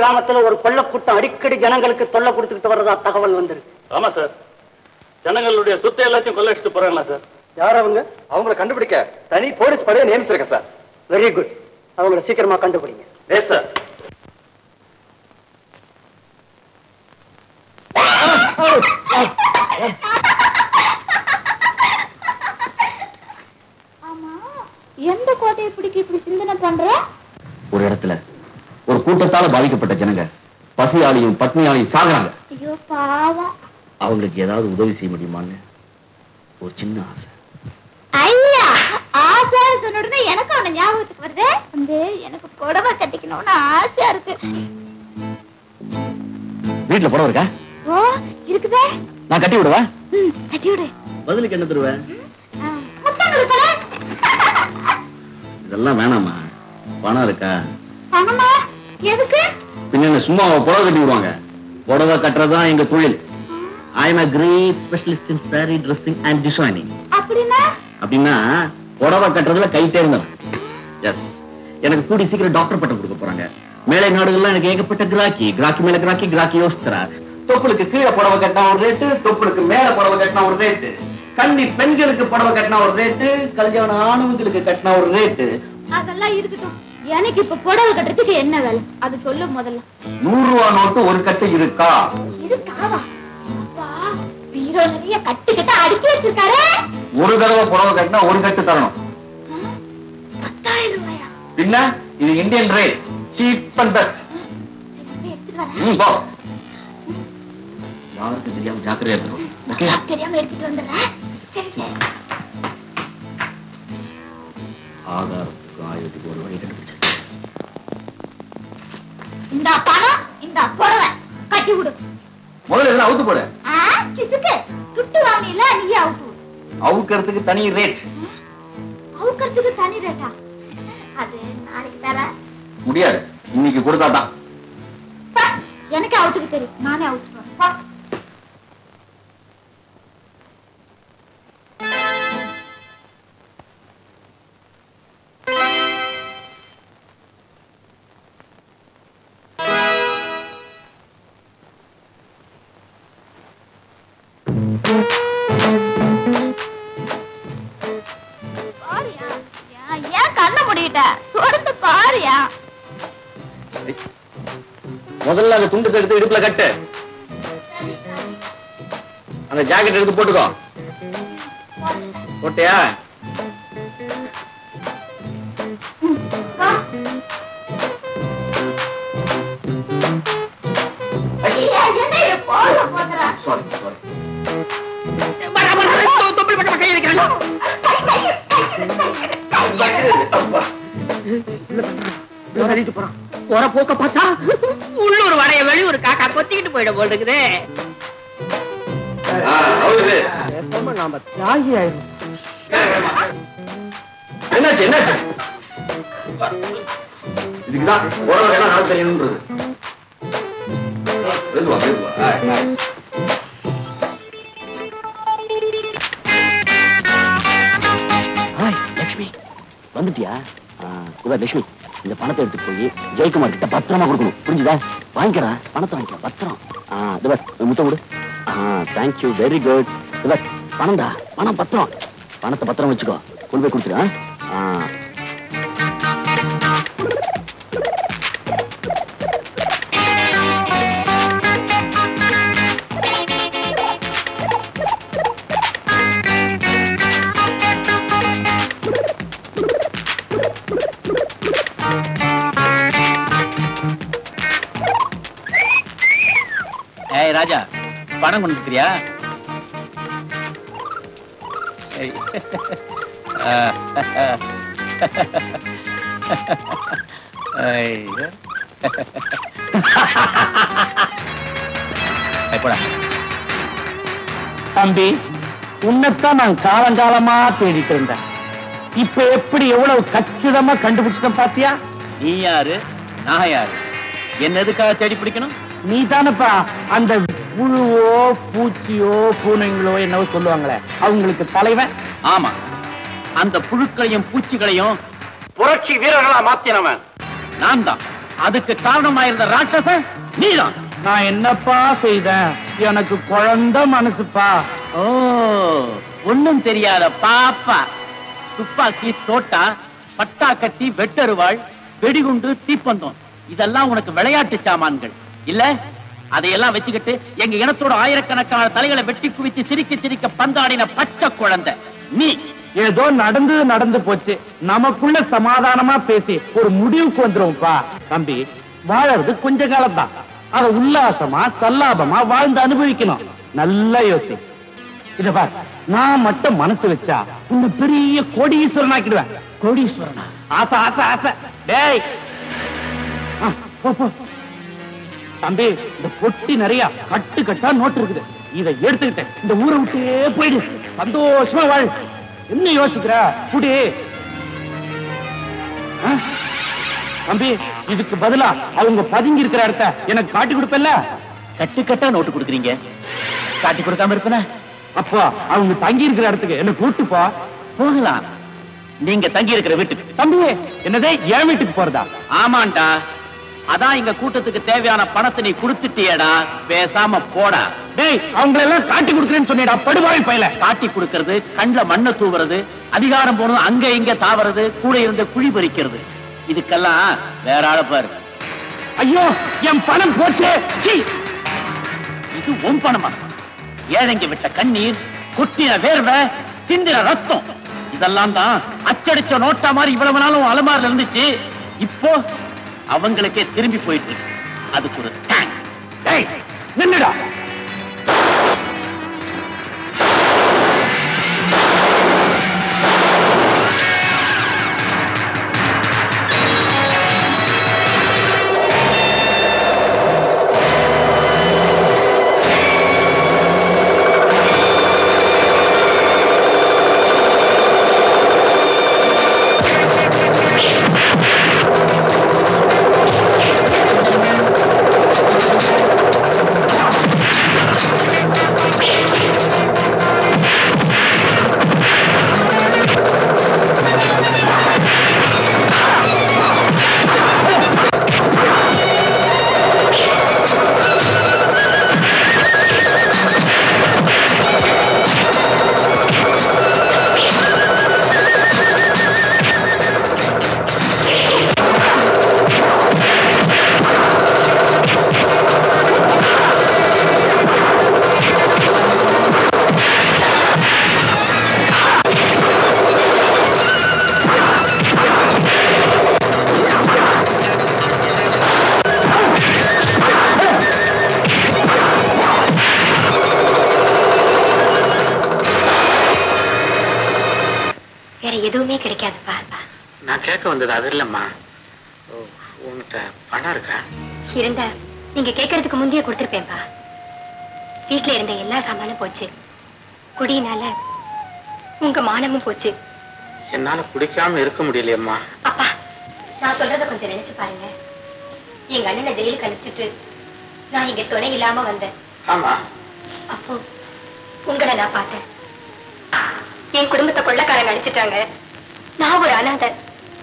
கிராமத்துல ஒரு கொள்ளக்கூட்டம் அடிக்கடி ஜனங்களுக்கு தொல்லை கொடுத்துக்கிட்டு வர்றதா தகவல் வந்திருக்கு. ஆமா சார், ஜனங்களுடைய சொத்தை எல்லாத்தையும் கொள்ளடிச்சுட்டு போறாங்களா சார்? யார் அவங்க? அவங்களை கண்டுபிடிக்க தனி போலீஸ் படையை நியமிச்சிருக்கேன் சார். Very good. அவங்களை சீக்கிரமா கண்டுபிடிங்க. Yes sir. எந்த கோட்டையை பிடிக்க இப்படி சிந்தனை பண்ற? ஒரு இடத்துல ஒரு கூட்டத்தால பாதிக்கப்பட்ட ஜனங்க பசியாலையும் பத்னியாலையும் சாகுறாங்க. ஐயோ பாவம். அவங்களுக்கு ஏதாவது உதவி செய்ய முடியுமான்னு ஒரு சின்ன ஆசை. ஐயா, ஆசை சொன்ன உடனே எனக்கு அவன ஞாபகத்துக்கு வருது. வந்து எனக்கு புடவை கட்டிக்கணும்னு ஆசையா இருக்கு. வீட்டுல புடவை இருக்கா? ஓ இருக்குதே. நான் கட்டி விடுவா? கட்டி விடு. பதிலுக்கு என்ன தருவேன்? முத்தங்கள் தர. இதெல்லாம் வேணாமா? பணம் இருக்கா? பணமா? எதுக்கு? பின்ன சும்மா புடவை கட்டி விடுவாங்க. புடவை கட்டுறதுதான் எங்க தொழில். I am a great specialist in saree dressing and designing. அப்படின்னா புடவை கட்டுறதுல கை தேர்ந்தவன். எஸ், எனக்கு கூடி சீக்கிரம் டாக்டர் பட்டம் கொடுக்க போறாங்க. மேலை நாடுகள்லாம் எனக்கு ஏகப்பட்ட கிராக்கி மேல கிராக்கி யோசிக்கிறா. தொப்புளுக்கு கீழே புடவை கட்டினா ஒரு ரேட்டு, தொப்புளுக்கு மேல புடவை கட்டினா ஒரு ரேட்டு, கன்னி பெண்களுக்கு புடவை கட்டினா ஒரு ரேட்டு, கல்யாண ஆணவங்களுக்கு கட்டினா ஒரு ரேட்டு. அதெல்லாம் இருக்கட்டும். எனக்கு இப்ப புடவை கட்டுறதுக்கு என்ன வேலை அது சொல்லு முதல்ல. 100 ரூபாய் நோட்டு ஒரு கட்டு இருக்கா? இருக்காவா? பீரோ நிறைய கட்டுக்கிட்ட அடுக்கி வச்சிருக்காரு. ஒரு தடவை புடவை கட்டினா ஒரு கட்டு தரணும். 10,000 ரூபாயா? பின்ன இது Indian rate, cheap and best. போ. யாருக்கு தெரியாம ஜாக்கிரதையா இருக்கணும். ஓகே? தெரியாம எடுத்துட்டு வந்துடுறேன். சரி சரி. ஆதாரத்துக்கு ஆயுதத்துக்கு ஒரு வழி கண்டுபிடிச்சு. இந்த பணம் இந்த புடவை கட்டி விடு. முதல்ல இதெல்லாம் அவுத்து போடு. கிசுக்கு துட்டு வாங்கில நீ அவுத்து. அவுக்கிறதுக்கு தனி ரேட். அவுக்கிறதுக்கு தனி ரேட்டா? அது நாளைக்கு தர முடியாது, இன்னைக்கு கொடுத்தாதான். எனக்கு அவுத்துக்கு தெரியும், நானே அவுத்துறேன். முதல்ல அந்த துண்டு எடுத்து இடுப்புல கட்டு. அந்த ஜாக்கெட் எடுத்து போட்டுக்கோ. போட்டியா? போற போக்க பார்த்தா உள்ளூர் வடைய வெளியூர் காக்கா கொத்திக்கிட்டு போயிட போல் இருக்குது. நாம தியாகி ஆயிரும். என்னாச்சு என்னாச்சு? இதுக்குதான் உடம்பு எல்லாம் நாள் தெரியணும்ன்றது. லட்சுமி வந்துட்டியா? லட்சுமி, இந்த பணத்தை எடுத்து போய் ஜெயக்குமார் கிட்ட பத்திரமா கொடுக்கணும், புரிஞ்சுதா? வாங்கிக்கிறா, பணத்தை வாங்கிக்க, பத்திரம். முத்தம் கொடு. Thank you, very good. பணம்டா, பணம் பத்திரம். பணத்தை பத்திரம் வச்சுக்கோ, கொண்டு போய் கொடுத்துரு. ராஜா, பணம் கொண்டு இருக்கிறியா? தம்பி, உன்னைத்தான் நான் காலங்காலமா தேடிட்டு இருந்தேன். இப்ப எப்படி எவ்வளவு கச்சிதமா கண்டுபிடிச்சிட்டேன் பாத்தியா? நீ யாரு, நான் யாரு, என்ன எதுக்காக தேடி பிடிக்கணும்? நீ தானப்பா அந்த புழுவோ பூச்சியோ பூனைங்களோ என்னவோ சொல்லுவாங்களே, அவங்களுக்கு தலைவன். ஆமா, அந்த புழுக்களையும் பூச்சிகளையும் புரட்சி வீரர்களா மாத்தினவன் நான் தான். அதுக்கு காரணமாயிருந்த ராட்சசன் நீதான். நான் என்னப்பா செய்தேன்? எனக்கு குழந்தை மனசுப்பா. ஓ, ஒண்ணும் தெரியாத பாப்பா. துப்பாக்கி, தோட்டா, பட்டா கத்தி, வெட்டருவாள், வெடிகுண்டு, தீப்பந்தம், இதெல்லாம் உனக்கு விளையாட்டு சாமான்கள் இல்ல? அதையெல்லாம் வச்சுக்கிட்டு எங்க இனத்தோட ஆயிரக்கணக்கான தலைகளை வெட்டி குவித்து சிரிக்க சிரிக்க பந்தாடின பச்சை குழந்தை நீ. ஏதோ நடந்து போச்சு. நமக்குள்ள சமாதானமா பேசி ஒரு முடிவுக்கு வந்துருவோம்ப்பா. தம்பி, வாழறது கொஞ்ச காலம் தான். அதை உல்லாசமா சல்லாபமா வாழ்ந்து அனுபவிக்கணும். நல்ல யோசி. இத பார், நான் மட்டும் மனசு வச்சா உன்னை பெரிய கோடீஸ்வரன் ஆக்கிடுவேன். கோடீஸ்வரனா? ஆசை ஆசை ஆசை. டேய் தம்பி, இந்த பொட்டி நிறைய கட்டு கட்டா நோட்டு இருக்குது. இதை எடுத்துக்கிட்டேன் இந்த ஊரை விட்டே போயிடு. சந்தோஷமா வாழ். என்ன யோசிக்கிற? குடி. தம்பி, இதுக்கு பதிலா அவங்க பதுங்கி இருக்கிற இடத்த எனக்கு காட்டி கொடுப்பல்ல? கட்டுக்கட்டா நோட்டு கொடுக்குறீங்க, காட்டி கொடுக்காம இருப்பேனா? அப்போ அவங்க தங்கி இருக்கிற இடத்துக்கு என்ன கூட்டுப்பா. போகலாம். நீங்க தங்கி இருக்கிற வீட்டுக்கு. தம்பி, என்னதே என் வீட்டுக்கு போறதா? ஆமாண்டா, அதான் எங்க கூட்டத்துக்கு தேவையான பணத்தை நீ கொடுத்துட்டியடா. பேசாம போடா. டேய், அவங்களை எல்லாம் காட்டி கொடுக்குறேன்னு சொன்னேடா படுபாவி பயல. காட்டி கொடுக்கறது, கண்ல மண்ணை தூவுறது, அதிகாரம் போனது அங்க இங்க தாவறது, கூட இருந்த குழி பறிக்கிறது, இதுக்கெல்லாம் வேற ஆள பாரு. ஐயோ, என் பணம் போச்சு. இது உன் பணமா? ஏழைங்க விட்ட கண்ணீர், கொட்டின வேர்வை, சிந்தின ரத்தம், இதெல்லாம் தான் அச்சடிச்ச நோட்டா மாதிரி இவ்வளவு நாளும் அலமாரில இருந்துச்சு. இப்போ அவங்களுக்கே திரும்பி போயிட்டு அதுக்கு ஒரு தேங்க்ஸ். டேய், நின்னுடா. எதுவுமே கிடைக்காதுப்பா. நான் கேட்க வந்தது அது இல்லம்மா. உன்கிட்ட பணம் இருக்கா? இருந்தா நீங்க கேட்கறதுக்கு முந்தைய கொடுத்துருப்பேன்பா. வீட்டுல இருந்த எல்லா சாமானும் போச்சு. குடியினால உங்க மானமும் போச்சு. என்னால குடிக்காம இருக்க முடியலையம்மா. அப்பா, நான் சொல்றத கொஞ்சம் நினைச்சு பாருங்க. எங்க அண்ணனை ஜெயிலுக்கு அனுப்பிச்சிட்டு நான் இங்க துணை இல்லாம வந்தேன். ஆமா. அப்போ உங்களை நான் பார்த்தேன். என் குடும்பத்தை கொள்ளக்காரங்க அடிச்சிட்டாங்க. நான் ஒரு அனாதை,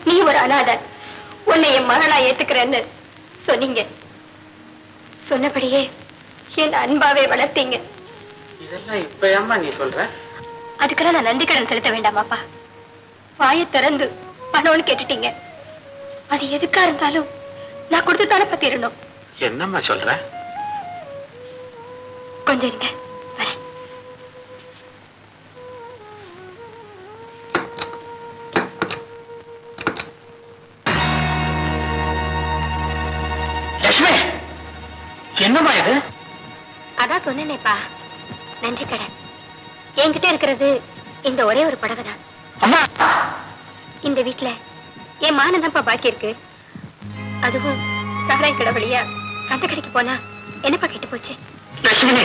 நீ ஒரு அனாதை, உன்னை என் மகளா ஏத்துக்கிறேன்னு சொன்னீங்க. சொன்னபடியே என் அன்பாவே வளர்த்தீங்க. இதெல்லாம் இப்ப ஏம்மா நீ சொல்ற? அதுக்கெல்லாம் நான் நன்றி கடன் செலுத்த வேண்டாமாப்பா? வாயை திறந்து பணம்னு கேட்டுட்டீங்க. அது எதுக்கா இருந்தாலும் நான் கொடுத்துத்தானே பத்திரணும். என்னம்மா சொல்ற? கொஞ்சம் இருங்க, வரேன். லட்சுமி, என்னம்மா இது? அதான் சொன்னேனேப்பா, நன்றி கடன். என்கிட்ட இருக்கிறது இந்த ஒரே ஒரு புடவை தான். அம்மா, இந்த வீட்டுல என் மானதான்ப்பா பாக்கி இருக்கு. அதுவும் சாராய் கடை வழியா கந்த கடைக்கு போனா என்னப்பா கெட்டு போச்சு. லட்சுமி,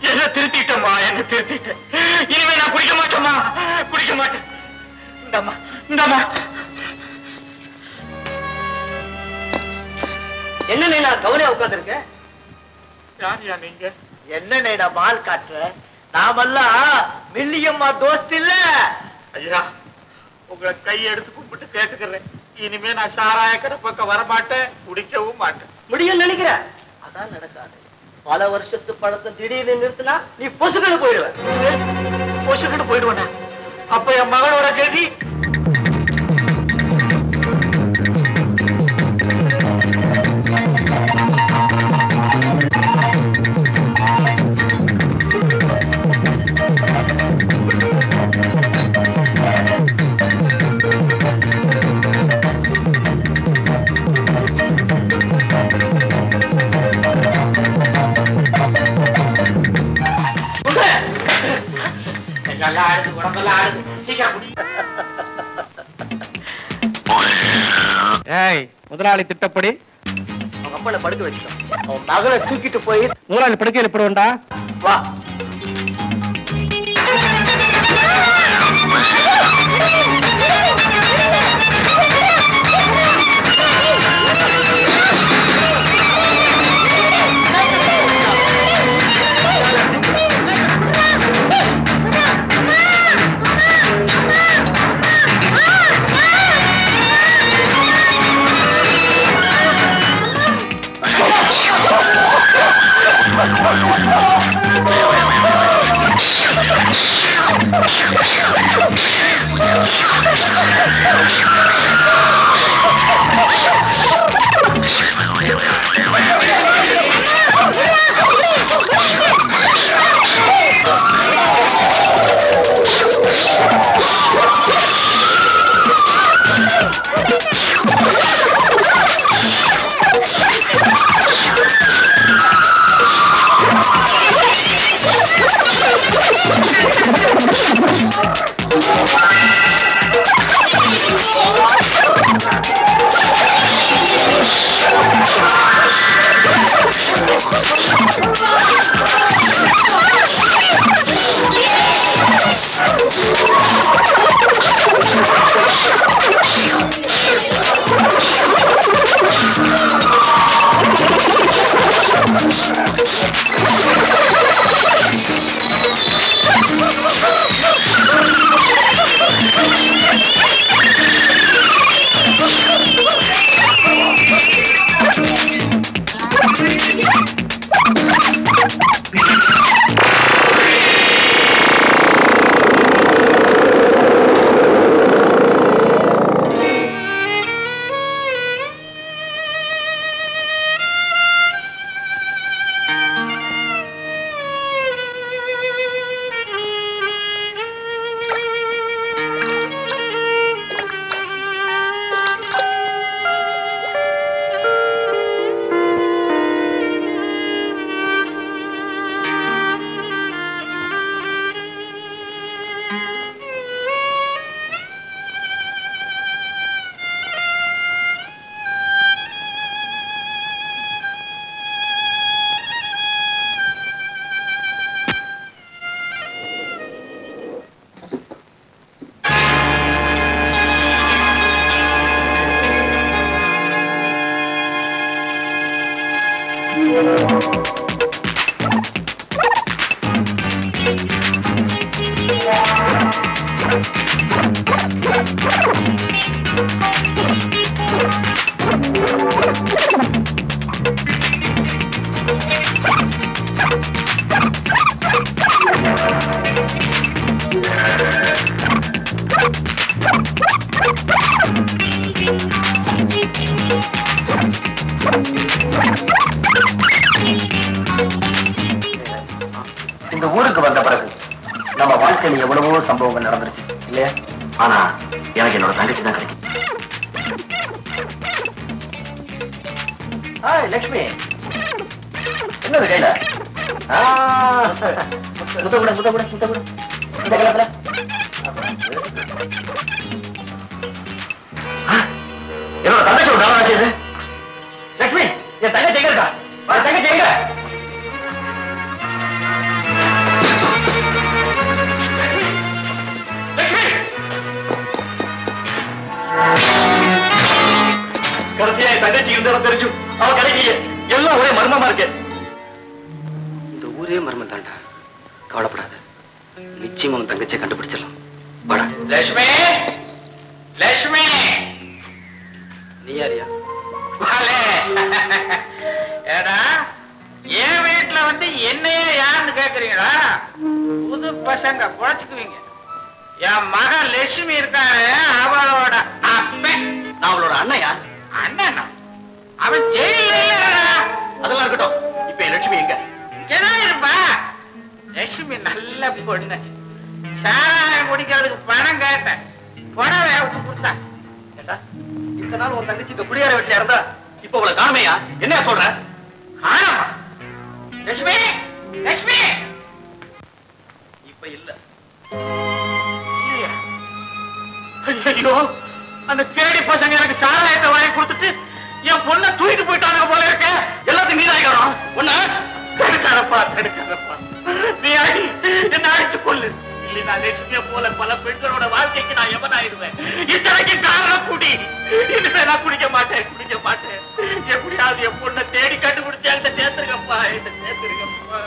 என்ன திருத்திட்டம்மா, என்ன திருத்திட்ட. இனிமே நான் குடிக்க மாட்டேம்மா, குடிக்க மாட்டேன். இந்தம்மா, இந்தம்மா. என்ன நீ நான் கவனியா உட்கார்ந்து யாரியா நீங்க? என்ன நீடா பால் காட்டுற? நாமெல்லாம் மில்லியம்மா தோஸ்து இல்ல. ஐயா, உங்களை கையை எடுத்து கும்பிட்டு கேட்டுக்கிறேன். இனிமே நான் சாராய கடை பக்கம் வரமாட்டேன், குடிக்கவும் மாட்டேன். முடியும் நினைக்கிற? அதான் நடக்காது. பல வருஷத்து பழத்தை திடீர்னு நிறுத்தினா நீ பொசுக்கடு போயிடுவ. பொசுக்கடு போயிடுவேன். அப்ப என் மகளோட கேதி முதலாளி திட்டப்படி அவங்க அப்பனை படுக்க வச்சுட்டோம். அவன் மகளை தூக்கிட்டு போய் முதலாளி படுக்கையில் போடுவேன்டா. வா. இந்த ஊருக்கு வந்த பிறகு நம்ம வாழ்க்கையில் எவ்வளவோ சம்பவங்கள் நடந்துருச்சு இல்லையா? ஆனா எனக்கு என்னோட தங்கச்சி தான் கிடைக்கும். லட்சுமி என்னது கையில? முத்த கூட முத்த கூட முத்த கூட இந்த கையில என்னோட தங்கச்சி ஒரு நல்லா ஆச்சு. லட்சுமி என் தங்கச்சி எங்க இருக்கா? தங்கச்சி எங்க? கடைசியா என் தங்கச்சி இருந்தாலும் தெரிஞ்சு அவ கிடைக்கல. எல்லாம் ஒரே மர்மமா இருக்கு. இந்த ஊரே மர்மம் தாண்டா. கவலைப்படாத, நிச்சயமா உன் தங்கச்சியை கண்டுபிடிச்சிடலாம். வாடா. லட்சுமி, லட்சுமி, யாரியா ஏடா என் வீட்டுல வந்து என்னையே யாருன்னு கேக்குறீங்களா? புது பசங்க குழைச்சுக்குவீங்க. என் மகன் லட்சுமி இருக்காரு, அவளோட அப்பன். நான் அவளோட அண்ணையா? அண்ணனா? அவன் ஜெயில இல்லடா. அதெல்லாம் இருக்கட்டும். இப்ப என் லட்சுமி எங்க? இங்கதான் இருப்பா. லட்சுமி நல்ல பொண்ணு. சாராயம் குடிக்கிறதுக்கு பணம் கேட்டேன், பணம் வேகத்து கொடுத்தா. கேட்டா இந்த நாள் உன் தங்கச்சி இந்த குடியார வீட்டுல இருந்தா இப்ப அவளை காணமையா? என்ன சொல்ற? காணமா? லட்சுமி, லட்சுமி இப்ப இல்ல. ஐயோ, அந்த கேடி பசங்க எனக்கு சாராயத்தை வாங்கி கொடுத்துட்டு என் பொண்ணை தூக்கிட்டு போயிட்டாங்க போல இருக்க. எல்லாத்தையும் நீதாயிரம் ஒண்ணு கெடுக்காரப்பா, கெடுக்காரப்பா. நீ என்ன அடிச்சு கொள்ளு. இல்லைன்னா லட்சுமிய போல பல பெண்களோட வாழ்க்கைக்கு நான் எவனாயிடுவேன். இத்தனைக்கு காரணம் குடி. இனிமே நான் குடிக்க மாட்டேன், குடிக்க மாட்டேன். எப்படியாவது என் பொண்ணை தேடி கண்டுபிடிச்சு என்கிட்ட சேர்த்துருக்கப்பா, என்கிட்ட சேர்த்துருக்கப்பா.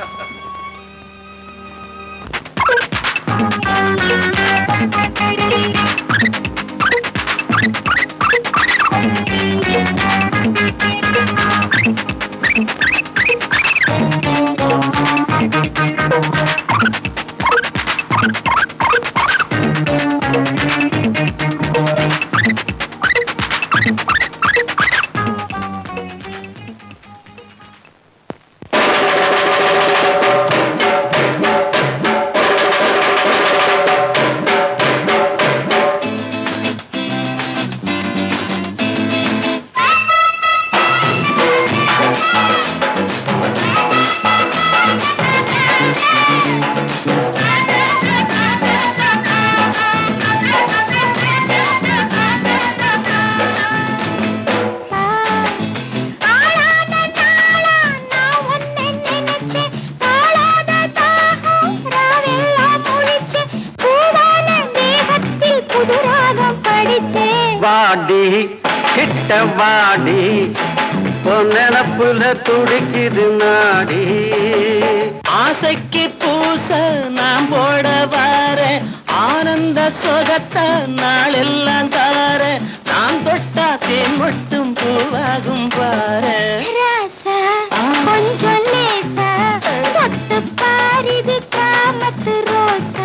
வாடி கிட்ட வாடி பொன்னப்புல துடிக்குது நாடி ஆசைக்கு பூச நாம் போட வார ஆனந்த சுகத்தை நாளெல்லாம் தார நான் தொட்டா தேன் மட்டும் பூவாகும் பாரு கொஞ்சம் லேசா தொட்டு பாரிது காமத்து ரோசா.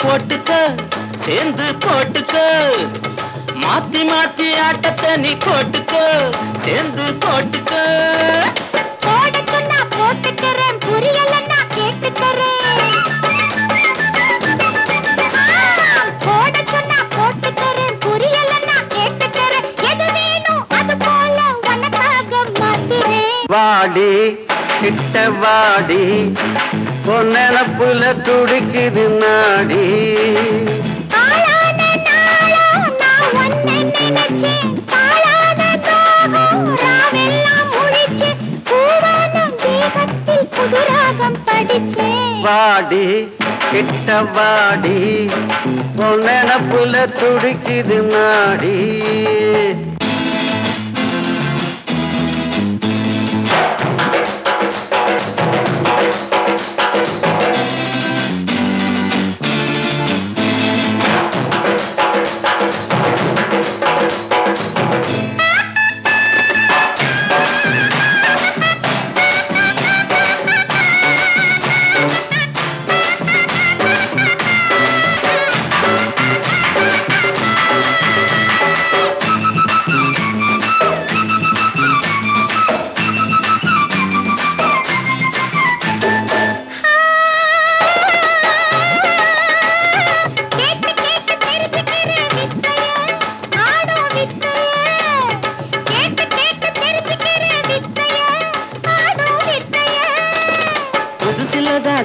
போட்டுக்க சேர்ந்து போட்டுக்க மாத்தி மாத்தி ஆட்டத்தை நீ போட்டுக்க சேர்ந்து போட்டுக்க போட சொன்னா போட்டுக்கிறேன், புரியலன்னா கேட்டுக்கிறேன். போட சொன்னா போட்டுக்கிறேன், புரியலன்னா கேட்டுக்கிறேன். எது வேணும் அது போல உனக்காக மாத்துறேன். வாடி கிட்ட வாடி பொன்னப்புல துடிக்குது நாடி வாடி கிட்ட வாடி பொன்னப்புல துடிக்குது நாடி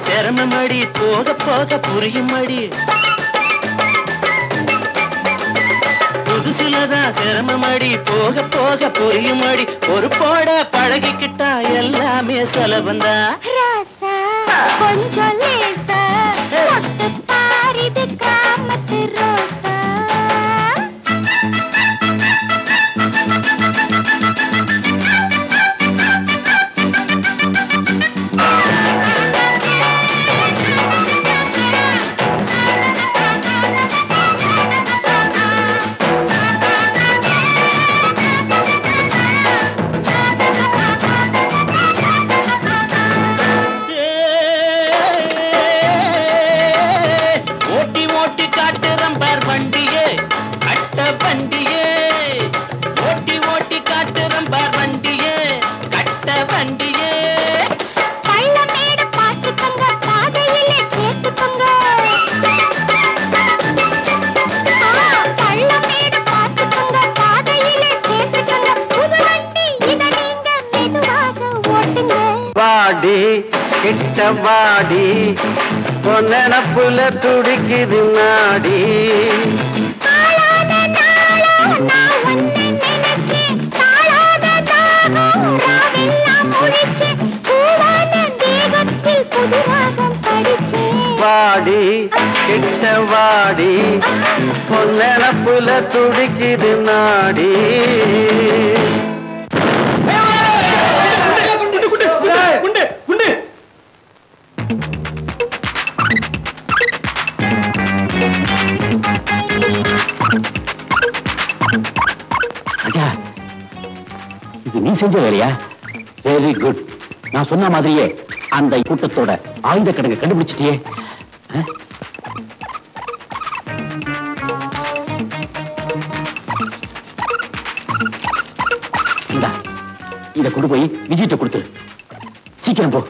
சிரமமடி போக போக புரியுமடி புதுசுலதான் சிரமமடி போக போக புரியுமடி ஒரு போட பழகிக்கிட்டா எல்லாமே சுலபந்தா கொஞ்சம் லேசா தொட்டு பாரிது காமத்து ரோசா வாடி கிட்ட வாடி பொன்னப்புல துடிக்குது நாடி வாடி கிட்ட வாடி பொன்னப்புல துடிக்குது நாடி இது நீ செஞ்ச வேலையா? Very good. நான் சொன்ன மாதிரியே அந்த கூட்டத்தோட ஆயுத கிடங்க கண்டுபிடிச்சிட்டியே. இந்தா இத கொண்டு போய் விஜய்ட்ட கொடுத்து சீக்கிரம் போ.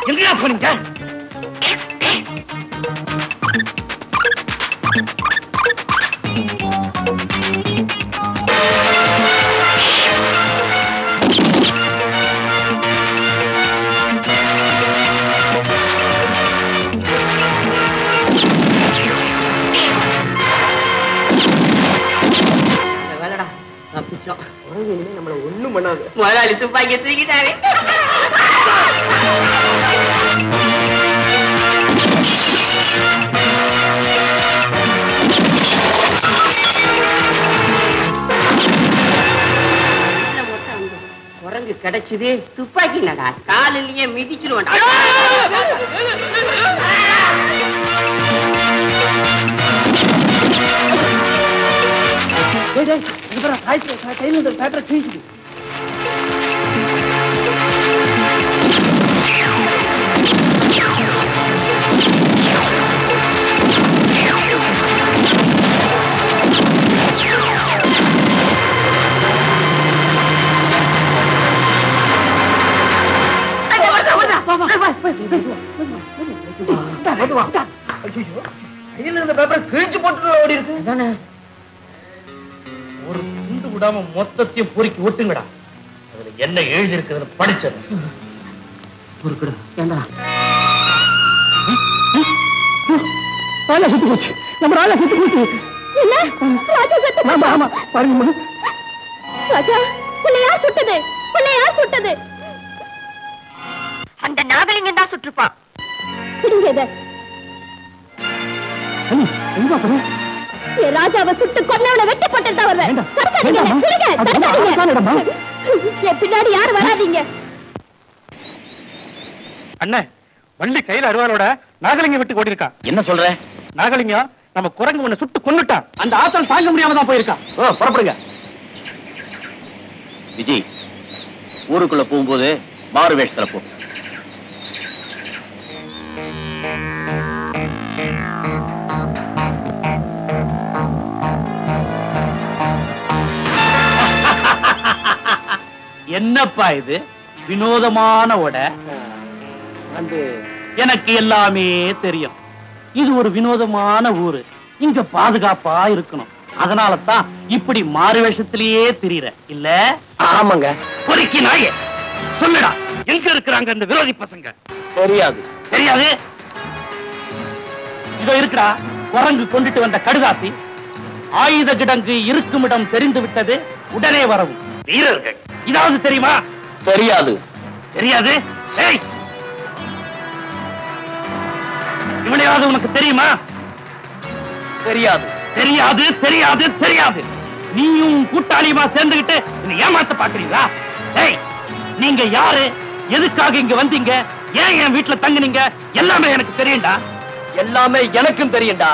எங்கயா போனீங்க? நம்மள ஒண்ணும் பண்ணாது. முதலாளி துப்பாக்கி தூக்கிட்டாரு. குரங்கு கிடைச்சது துப்பாக்கி நடா காலிலேயே மிதிச்சிருவான். கையில் பேப்பரை கிழிச்சுது. ஒரு துண்டு விடாம மொத்தத்தையும் பொறுக்கி ஒட்டுங்கடா. அதுல என்ன எழுதி இருக்கிறது படிச்சது. செத்து போச்சு. நம்ம ராஜா செத்து போச்சு. ஆமா பாருங்க ராஜா, உன்னை யார் சுட்டது? உன்னை யார் சுட்டது? அந்த நாகலிங்கம் தான் சுற்றுப்பான். ராஜாவை சுட்டு கொன்னவனை வெட்டி போட்டு வருவேன். பின்னாடி யாரும் வராதீங்க. அண்ணன் வள்ளி கையில அருவாளோட நாகலிங்கம் விட்டு ஓடி இருக்கா. என்ன சொல்ற? நாகலிங்கம் நம்ம குரங்கு ஒண்ணு சுட்டு கொன்னுட்டான். அந்த ஆத்தல் தாங்க முடியாம தான் போயிருக்கான். புறப்படுங்க. விஜய், ஊருக்குள்ள போகும்போது மாறு வேஷத்துல போ. என்னப்பா இது வினோதமான உடை? எனக்கு எல்லாமே தெரியும். இது ஒரு வினோதமான ஊரு. இங்க பாதுகாப்பா இருக்கணும். அதனால தான் இப்படி மாறு வேஷத்திலேயே திரியற இல்ல? ஆமாங்க. பொறுக்கி நாயே சொல்லுடா, எங்க இருக்கிறாங்க இந்த விரோதி பசங்க? தெரியாது. தெரியாது? இதோ இருக்கிறா குரங்கு கொண்டுட்டு வந்த கடுதாசி. ஆயுத கிடங்கு இருக்குமிடம் தெரிந்து விட்டது, உடனே வரவும். வீரர்கள் இதாவது தெரியுமா? தெரியாது. தெரியாது? ஏய், இவனையாவது உனக்கு தெரியுமா? தெரியாது. தெரியாது, தெரியாது, தெரியாது. நீயும் கூட்டாளியுமா சேர்ந்துகிட்டு என்னை ஏமாத்த பாக்குறீங்களா? ஏய், நீங்க யாரு? எதுக்காக இங்க வந்தீங்க? ஏன் என் வீட்டுல தங்குனீங்க? எல்லாமே எனக்கு தெரியும்டா. எல்லாமே எனக்கும் தெரியும்டா.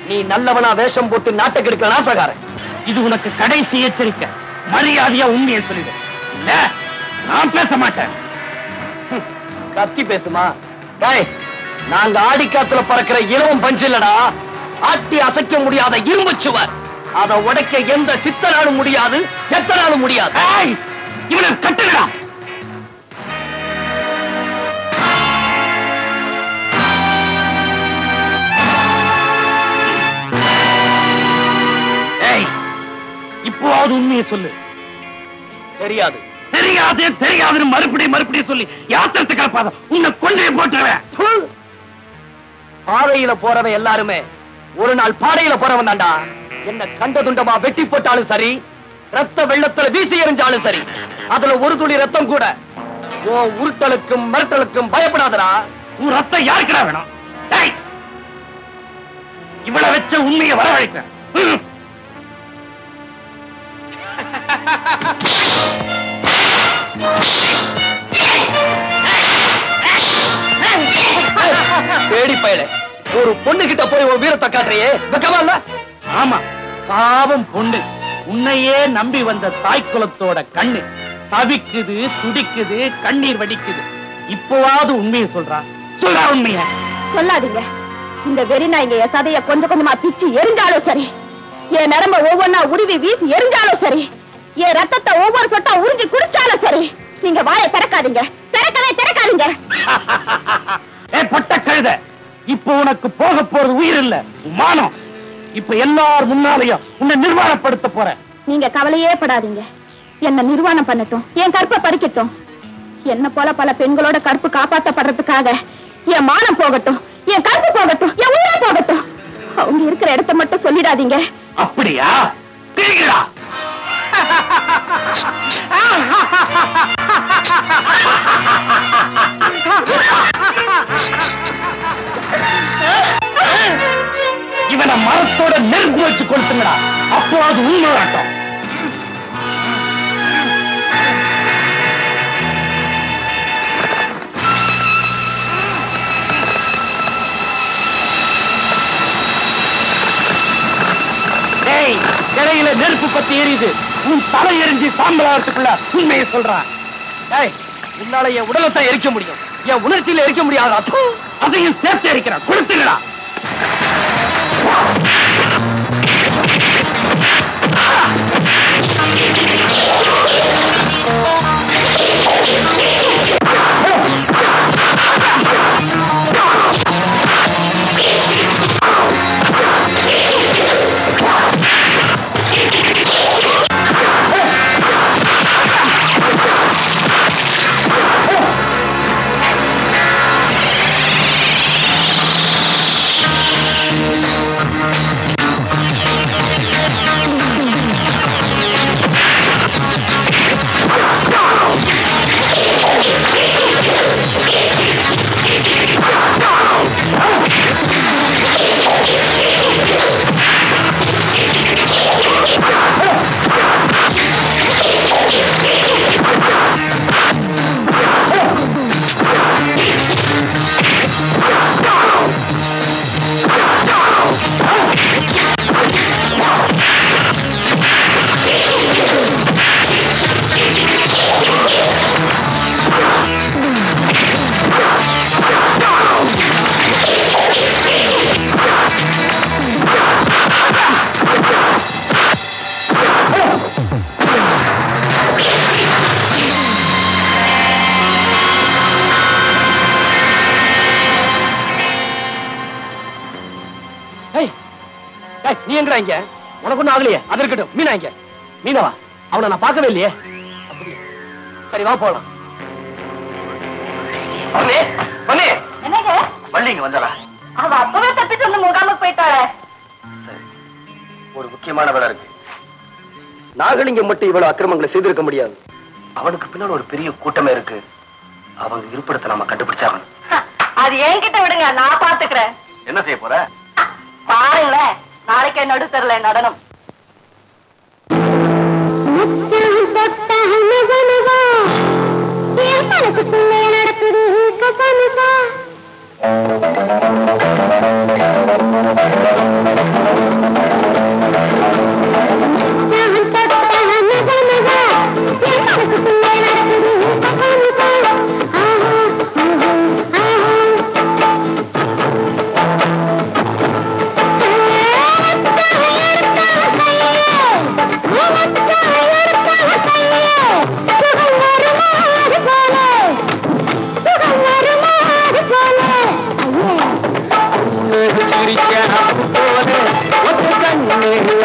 நீ நல்லவனா வேஷம் போட்டு நாட்டை கெடுக்கிற நாசகாரன். இது உனக்கு கடைசி எச்சரிக்கை. மரியாதையா உண்மையை சொல்லிடு. இல்ல நான் பேச மாட்டேன். கத்தி பேசுமா? டேய், நாங்க ஆடிக்காத்துல பறக்கிற இளவும் பஞ்சு இல்லடா, ஆட்டி அசைக்க முடியாத இரும்பு சுவர். அதை உடைக்க எந்த சித்தனாலும் முடியாது, செத்தனாலும் முடியாது. இவனை கட்டுடா. இப்போது உண்மையை சொல்லு. தெரியாது. தெரியாது, தெரியாதுன்னு மறுபடியும் சொல்லி யாத்திரத்தை கலப்பாத. உன்னை கொண்டே போட்டுருவேன். பாதையில போறவன் எல்லாருமே ஒரு நாள் பாடையில போறவன் தான்டா. என்ன கண்ட துண்டமா வெட்டி போட்டாலும் சரி, ரத்த வெள்ளத்துல வீசி எறிஞ்சாலும் சரி, அதுல ஒரு துளி ரத்தம் கூட உன் உருட்டலுக்கும் மிரட்டலுக்கும் பயப்படாதடா. உன் ரத்தம் யாருக்குடா வேணும்? இவளை வச்ச உண்மையை வரவழைக்க. பேடி பயல, ஒரு பொண்ணு கிட்ட போய் ஒரு வீரத்தை காட்டுறியே, வெக்கமா இல்ல? ஆமா, பாவம் பொண்ணு. உன்னையே நம்பி வந்த தாய் குலத்தோட கண்ணு தவிக்குது, துடிக்குது, கண்ணீர் வடிக்குது. இப்போவாவது உண்மையை சொல்றா. சொல்றா உண்மைய. சொல்லாதீங்க. இந்த வெறி நான் இங்க சதைய கொஞ்சம் கொஞ்சமா பிச்சு எரிஞ்சாலும் சரி, என் நரம்ப ஒவ்வொன்னா உருவி வீசி எரிஞ்சாலும் சரி, என் ரத்தத்தை ஒவ்வொரு சொட்டா உறிஞ்சி குடிச்சாலும் சரி, நீங்க வாயை திறக்காதீங்க. திறக்கவே திறக்காதீங்க. பட்ட கழுத, இப்ப உனக்கு போக போறது உயிர் இல்ல, மானம். இப்ப எல்லார் முன்னாலையும் உன்னை நிர்வாணப்படுத்த போற. நீங்க கவலையே படாதீங்க. என்ன நிர்வாணம் பண்ணட்டும், என் கற்பை பறிக்கட்டும். என்ன போல பல பெண்களோட கற்பு காப்பாற்றப்படுறதுக்காக என் மானம் போகட்டும், என் கற்பு போகட்டும், என் உயிரை போகட்டும். அவங்க இருக்கிற இடத்தை மட்டும் சொல்லிடாதீங்க. அப்படியா? தெரியுங்களா? இவனை மரத்தோட நெருப்பு வச்சு கொடுத்துங்கடா. அப்போ அது உண்மையாட்டம். இடையில நெருப்பு பத்தி எரியுது. உன் தலை எரிஞ்சு சாம்பலாகிறதுக்குள்ள உண்மையை சொல்றான். உன்னால என் உடலத்தை எரிக்க முடியும், என் உணர்ச்சியில எரிக்க முடியாது. அதையும் சேர்த்து எரிக்கிறான். கொடுத்துங்களா? நீ எங்கடா இங்க? உனக்கு ஒண்ணும் ஆகலையே? அது இருக்கட்டும். மீனா இங்க. மீனவா? அவனை நான் பார்க்கவே இல்லையே. சரி வா போலாம். என்னங்க வள்ளி இங்க வந்தாளா? அவ அப்பவே தப்பிச்சு வந்து முகாமுக்கு போயிட்டாளே. ஒரு முக்கியமான வேலை இருக்கு. நாகலிங்கம் மட்டும் இவ்வளவு அக்கிரமங்களை செய்திருக்க முடியாது. அவனுக்கு பின்னால் ஒரு பெரிய கூட்டமே இருக்கு. அவங்க இருப்பிடத்தை நாம கண்டுபிடிச்சாங்க. அது என்கிட்ட விடுங்க, நான் பாத்துக்கிறேன். என்ன செய்ய போற? பாருங்களேன், நாளைக்கே நடுத்தரல நடனம். நடக்குது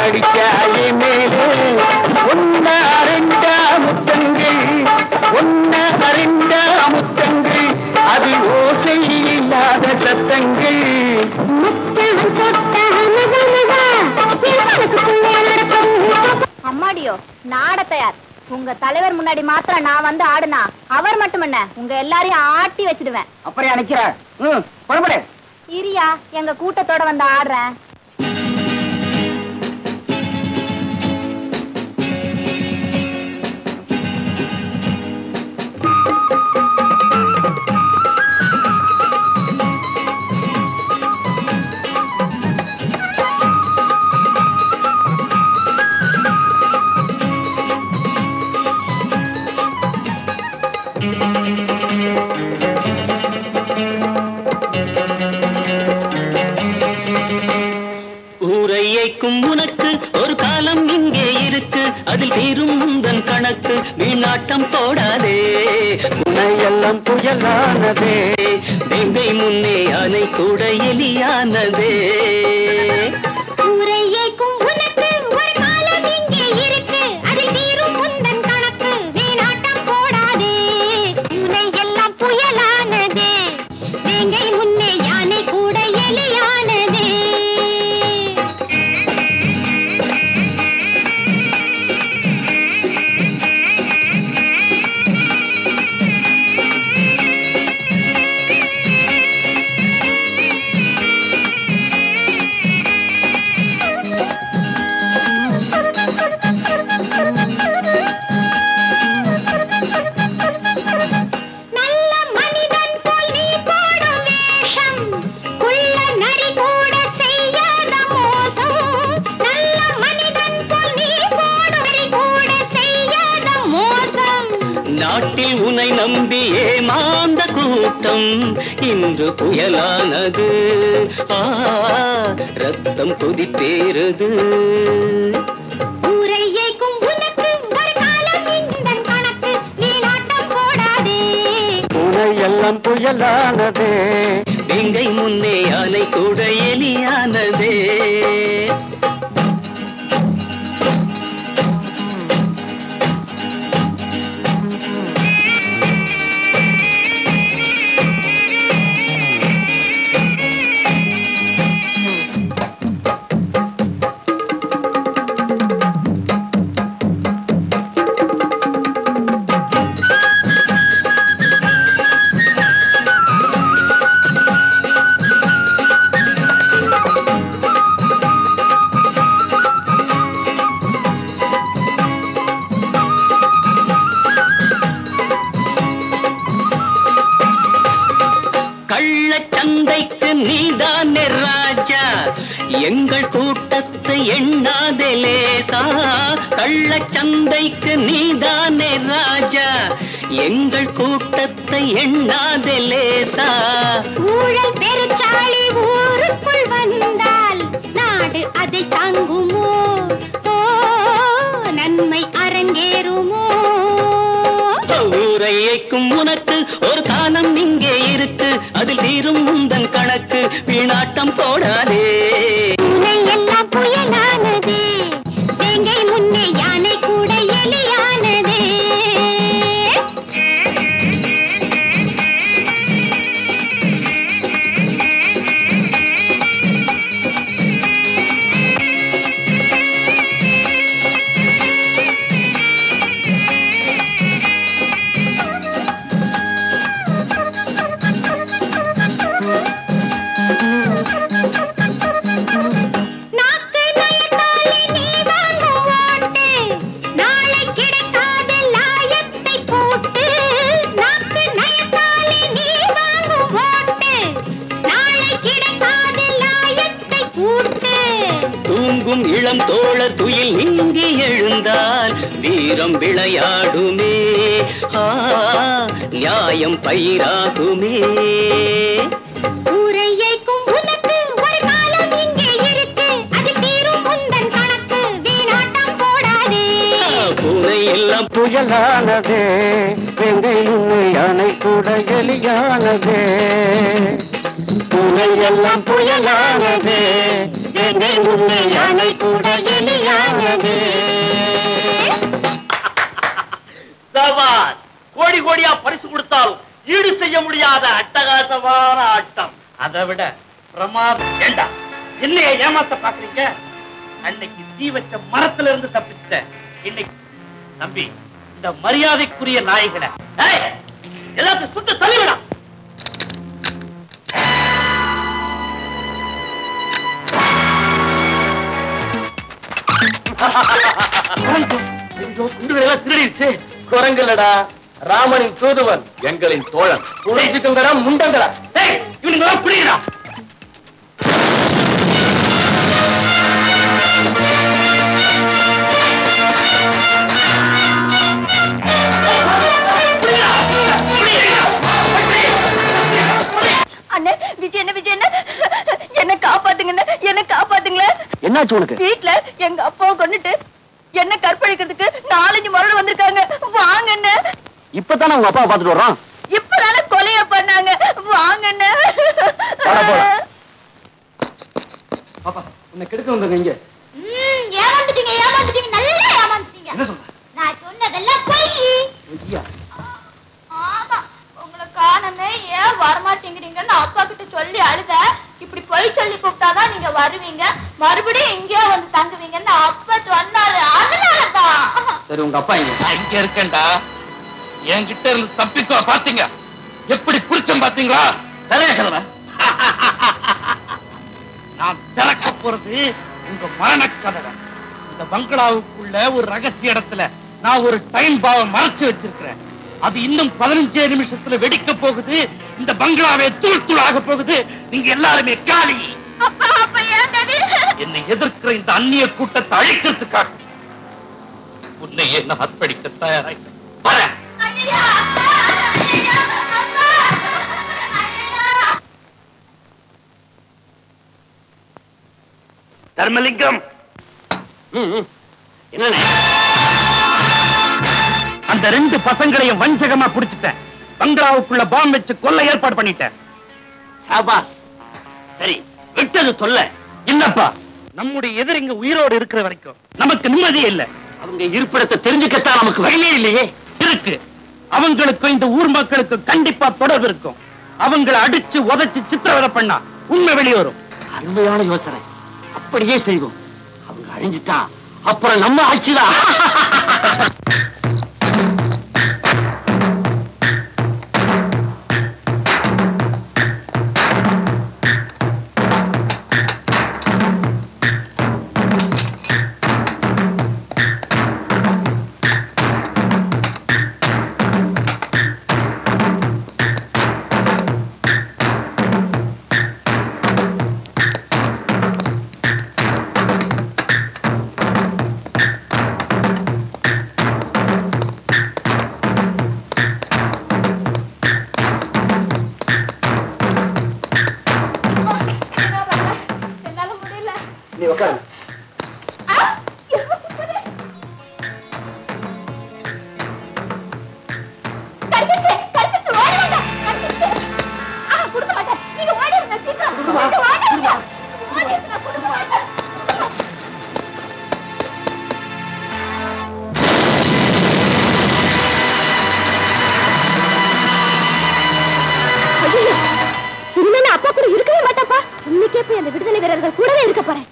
அடிச்சாலே மேலே ஒன்ன அரண்ட முத்தங்கள் அது ஓசை இல்லாத சத்தங்கள். அம்மாடியோ நாட தயார். உங்க தலைவர் முன்னாடி மாத்திரம் நான் வந்து ஆடுனா அவர் மட்டும் என்ன உங்க எல்லாரையும் ஆட்டி வச்சிடுவேன். அப்படியே நிக்கிற புறப்படு. இரியா, எங்க கூட்டத்தோட வந்து ஆடுறேன். ஊரையைக்கும் உனக்கு ஒரு காலம் இங்கே இருக்கு, அதில் தீரும் முந்தன் கணக்கு, வீணாட்டம் போடாதே. உனையெல்லாம் புயலானதே, வேங்கை முன்னே அணை கூட எலியானதே. ஊரையைக்கும் உனக்கு ஒரு காலம் இங்கே இருக்கு, அதில் தீரும் முந்தன் கணக்கு, வீணாட்டம் போடாதே. உனை எல்லாம் புயலானதே, வேங்கை முன்னே யானை கூட எலியானதே. நாட்டில் உனை நம்பி ஏமாந்த கூட்டம் இன்று புயலானது, ரத்தம் கொதிப்பேறுது. ஊரையைக்கும் உனக்கு ஒரு காலம் இந்தன் கணக்கு, வீணாட்டம் போடாதே. உனையெல்லாம் புயலானதே, வேங்கை முன்னே அணை கூட எலியானதே. கள்ளச்சந்தைக்கு நீதானே ராஜா, எங்கள் கூட்டத்தை எண்ணாதே லேசா. கள்ளச்சந்தைக்கு நீதானே ராஜா, எங்கள் கூட்டத்தை எண்ணாதே லேசா. ஊழல் பெருச்சாளி ஊருக்குள் வந்தால் நாடு அதை தாங்குமோ? நன்மை அரங்கேறுமோ? ஊரையைக்கும் உனக்கு ஒரு காலம் இங்கே இருக்கு, அதில் தீரும் முந்தன் கணக்கு, வீணாட்டம் போடாதே. எல்லாம் புயல் இருக்கும் இளம் தோழ துயில் நீங்கி எழுந்தால் வீரம் விளையாடுமே, நியாயம் பயிராகுமே. ஊரையைக்கும் உனக்கு ஒரு காலம் இங்கே இருக்கு, அது தீரும் உந்தன் கணக்கு, வீணாட்டம் போடாதே. பூனை எல்லாம் புயலானதே, வெங்கை உன்னை யானை கூட எலியானதே. பூனை எல்லாம் புயலானதே, வெங்கை உன்னை யானை கூட எலியானதே. சவால் கோடி கோடியா பரிசு கொடுத்தாலும் ஈடு செய்ய முடியாத அட்டகாசமான ஆட்டம். அதை விட பிரமாதம். ஏண்டா என்னைய ஏமாத்த பாக்குறீங்க? அன்னைக்கு தீ வச்ச மரத்துல இருந்து தப்பிச்சுட்டேன். இன்னைக்கு தம்பி, இந்த மரியாதைக்குரிய நாய்களை எல்லாத்தையும் சுட்டு தள்ளிவிடா. திருடிச்சு குரங்குலடா, ராமனின் தூதுவன், எங்களின் தோழன். புரிஞ்சுக்குங்கடா முண்டங்களா. இவனுங்களா புரியுதா? அண்ணே விஜய் என்ன காப்பாத்துங்க, என்ன காப்பாத்துங்களேன். என்னாச்சு உனக்கு? வீட்டுல எங்க அப்பாவை கொண்டுட்டு என்ன கற்பழிக்கிறதுக்கு 4-5 மரணம் வந்திருக்காங்க. வாங்கண்ணே. இப்பதானே உங்க அப்பாவை பாத்துட்டு வர்றோம். இப்பதானே கொலைய பண்ணாங்க. வாங்கண்ணே. பாப்பா உன்னை கெடுக்க வந்தாங்க இங்க. ஏமாந்துட்டீங்க, நல்லா ஏமாந்துட்டீங்க. என்ன சொல்ற? நான் சொன்னதெல்லாம் பொய். ஆமா, உங்களை காணமே ஏன் வரமாட்டேங்கிறீங்கன்னு அப்பா கிட்ட சொல்லி அழுத. இப்படி பொய் சொல்லி கூப்பிட்டாதான் நீங்க வருவீங்க, மறுபடியும் இங்கே வந்து தங்குவீங்கன்னு அப்பா சொன்னாரு. அதனாலதான். சரி உங்க அப்பா இங்க இருக்கேன்டா. என்கிட்ட இருந்து தப்பிக்கோ. பாத்தீங்க எப்படி புரிச்சம் பாத்தீங்களா? தலையகல நான் திறக்க போறது உங்க மரண கதவை. இந்த பங்களாவுக்குள்ள ஒரு ரகசிய இடத்துல நான் ஒரு டைம் பாவை மறைச்சு வச்சிருக்கிறேன். அது இன்னும் 15 நிமிஷத்துல வெடிக்க போகுது. இந்த பங்களாவே தூள் தூள் ஆக போகுது. நீங்க எல்லாருமே காலி. என்னை எதிர்க்கிற இந்த அந்நிய கூட்டத்தை அழிக்கிறதுக்காக உன்னையே நான் அர்ப்பணிக்க தயாராக வரேன். தர்மலிங்கம், என்ன அந்த 2 பசங்களையும் வஞ்சகமா புடிச்சிட்டேன். பங்களாவுக்குள்ள பாம் வச்சு கொல்ல ஏற்பாடு பண்ணிட்டேன். சாபாஸ். சரி, விட்டது சொல்ல இல்லப்பா. நம்முடைய எதிரிங்க உயிரோடு இருக்கிற வரைக்கும் நமக்கு நிம்மதியே இல்லை. அவங்க இருப்பிடத்தை தெரிஞ்சுக்கத்தான் நமக்கு வழியே இல்லையே. இருக்கு. அவங்களுக்கும் இந்த ஊர் மக்களுக்கு கண்டிப்பா தொடர்பு இருக்கும். அவங்களை அடிச்சு உதைச்சு சித்திரவதை பண்ணா உண்மை வெளியே வரும். அருமையான யோசனை. அப்படியே செய்வோம். அவங்க அழிஞ்சிட்டா அப்புறம் நம்ம ஆட்சிதான். நீ உட்காரு. இனிமே அப்பா கூட இருக்கவே மாட்டாப்பா. இன்னைக்கே போய் அந்த விடுதலை வீரர்கள் கூடவே இருக்க போறேன்.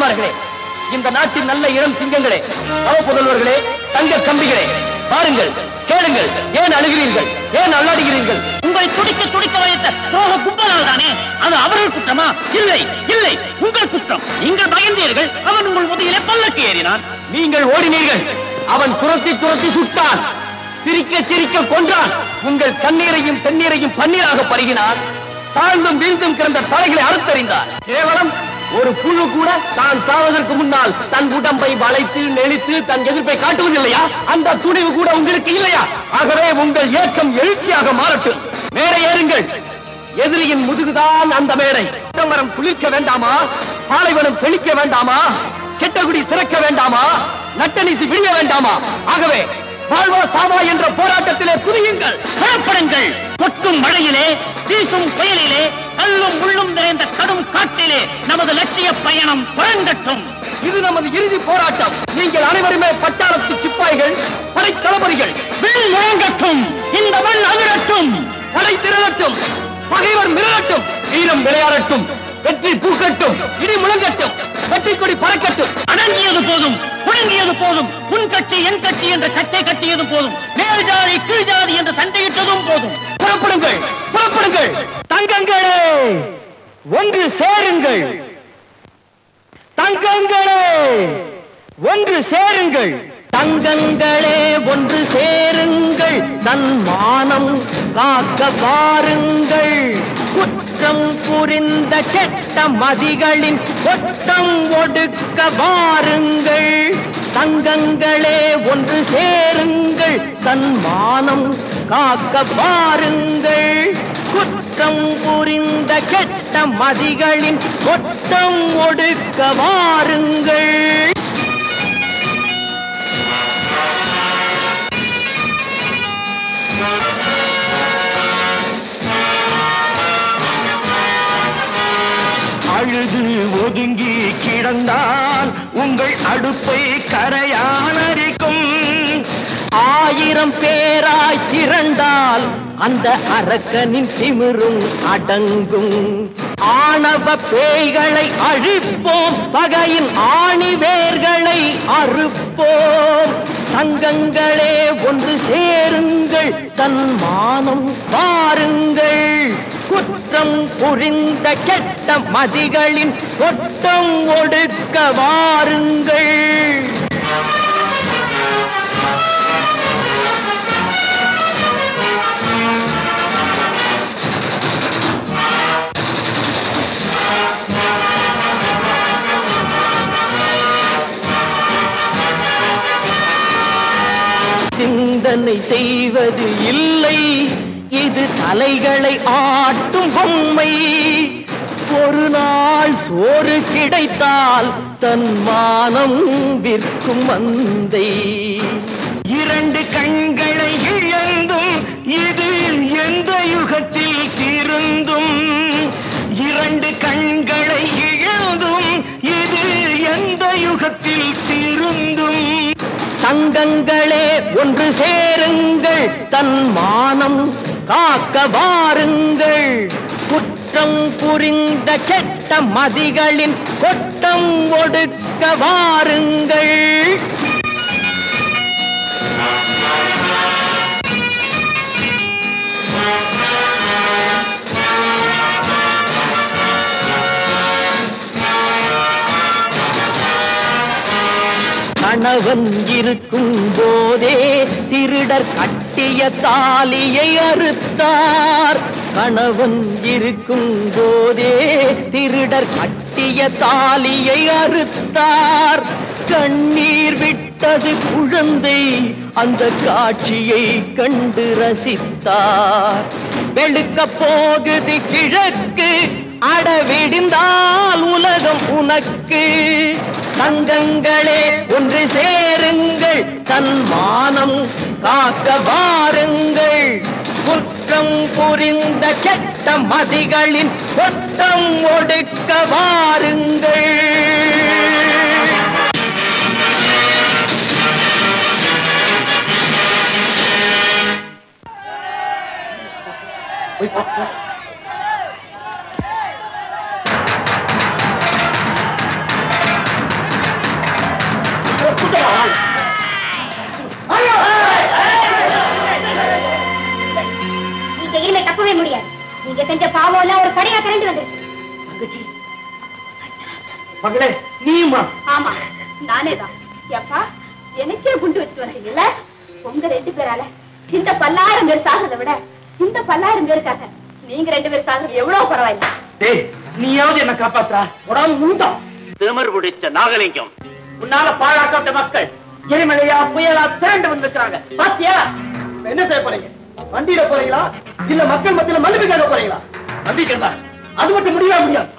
தாய்மார்களே, இந்த நாட்டின் நல்ல இளம் சிங்கங்களே, புதல்வர்களே, தங்க கம்பிகளே, பாருங்கள், கேளுங்கள். ஏன் அழுகிறீர்கள்? ஏன் அல்லாடுகிறீர்கள்? உங்களை துடிக்க துடிக்க வைத்த துரோக கும்பலால் தானே. அது அவர்கள் குற்றமா? இல்லை இல்லை, உங்கள் குற்றம். நீங்கள் பயந்தீர்கள். அவன் உங்கள் முதுகிலே பல்லக்கு ஏறினான். நீங்கள் ஓடினீர்கள். அவன் துரத்தி துரத்தி சுட்டான். சிரிக்க சிரிக்க கொன்றான். உங்கள் கண்ணீரையும் தண்ணீரையும் பன்னீராக பருகினான். தாழ்ந்தும் வீழ்ந்தும் கிடந்த தலைகளை அறுத்தறிந்தார். கேவலம் ஒரு புழு கூட தான் சாவதற்கு முன்னால் தன் உடம்பை வளைத்து நெளித்து தன் எதிர்ப்பை காட்டுவதில்லையா? அந்த துணிவு கூட உங்களுக்கு இல்லையா? ஆகவே உங்கள் ஏக்கம் எழுச்சியாக மாறட்டும். மேடை ஏறுங்கள். எதிரியின் முதுகுதான் அந்த மேடை. மரம் குளிர்க்க வேண்டாமா? பாலைவனம் செழிக்க வேண்டாமா? கெட்டகுடி சிறக்க வேண்டாமா? நட்டனிசி விழிய வேண்டாமா? ஆகவே வாழ்வா சாவா என்ற போராட்டத்திலே குதியுங்கள். புறப்படுங்கள். கொட்டும் மழையிலே, வீசும் புயலிலே, கல்லும் முள்ளும் நிறைந்த கடும் காட்டிலே நமது லட்சிய பயணம் தொடங்கட்டும். இது நமது இறுதி போராட்டம். நீங்கள் அனைவருமே பட்டாளத்து சிப்பாய்கள், படைத்தளபதிகள். வில் முழங்கட்டும். இந்த மண் அதிரட்டும். படை திரளட்டும். பகைவர் மிரளட்டும். வீரம் விளையாடட்டும். வெற்றி பூக்கட்டும். இடி முழங்கட்டும். வெற்றி கொடி பறக்கட்டும். அடங்கியது போதும், புழுங்கியது போதும். உன் கட்சி என் கட்சி என்ற கட்டை கட்டியதும் போதும். மேல் ஜாதி கீழ் ஜாதி என்று சண்டையிட்டதும் போதும். புறப்படுங்கள், புறப்படுங்கள். தங்கங்களே ஒன்று சேருங்கள். தங்கங்களே ஒன்று சேருங்கள். தங்கங்களே ஒன்று சேருங்கள். தன் மானம் காக்க வாருங்கள். குற்றம் புரிந்த கெட்ட மதிகளின் கொட்டம் ஒடுக்க வாருங்கள். தங்கங்களே ஒன்று சேருங்கள். தன் மானம் காக்க வாருங்கள். குற்றம் புரிந்த கெட்ட மதிகளின் கொட்டம் ஒடுக்க வாருங்கள். அழுது ஒதுங்கி கிடந்தால் உங்கள் அடுப்பை கரையானரிக்கும். 1000 பேராய் திரண்டால் அந்த அரக்கனின் திமிரும் அடங்கும். ஆணவ பேய்களை அழிப்போம். பகையின் ஆணிவேர்களை அறுப்போம். தங்கங்களே ஒன்று சேருங்கள். தன் மானம் பாருங்கள். குற்றம் புரிந்த கெட்ட மதிகளின் கொட்டம் ஒடுக்க வாருங்கள். சிந்தனை செய்வது இல்லை. இது தலைகளை ஆட்டும் பொம்மை. ஒரு நாள் சோறு கிடைத்தால் தன் மானம் விற்கும் மந்தை. 2 கண்களை இழந்தும் இது எந்த யுகத்தில் திருந்தும். 2 கண்களை இழந்தும் இது எந்த யுகத்தில் திருந்தும். தங்கங்களே ஒன்று சேருங்கள். தன் மானம் காக்க வாருங்கள். குற்றம் புரிந்த கெட்ட மதிகளின் கொட்டம் ஒடுக்க வாருங்கள். கணவன் இருக்கும் போதே திருடர் கட்டிய தாலியை அறுத்தார். கணவன் இருக்கும் போதே திருடர் கட்டிய தாலியை அறுத்தார். கண்ணீர் விட்டது குழந்தை அந்த காட்சியை கண்டு ரசித்தார். வெளுக்க போகுது கிழக்கு, அடவிடிந்தால் உலகம் உனக்கு. தங்கங்களே ஒன்று சேருங்கள். தன் மானம் காக்க வாருங்கள். குற்றம் புரிந்த கெட்ட மதிகளின் கொட்டம் ஒடுக்க வாருங்கள். பாவம் இல்ல ஒரு கடையா திரண்டு வந்து. தங்கச்சி மகளே நீமா? ஆமா நானே தான். ஏப்பா எனக்கே குண்டு வச்சுட்டு வந்தீங்கல்ல. உங்க 2 பேரால இந்த 10,000 பேர் சாகிறத விட இந்த 10,000 பேருக்காக நீங்க 2 பேர் சாகிறது எவ்வளவு பரவாயில்ல. டேய் நீயாவது என்ன காப்பாத்துறா? உடம்பு முண்டோம். திமிர் பிடிச்ச நாகலிங்கம், உன்னால பாழாக்கப்பட்ட மக்கள் எரிமலையா புயலா திரண்டு வந்திருக்கிறாங்க பாத்தியா? என்ன செய்ய போறீங்க? வண்டியில போறீங்களா இல்ல மக்கள் மத்தியில மன்னிப்பு கேட்க போறீங்களா? வண்டிக்கிறதா அது மட்டும் முடியவே முடியாது.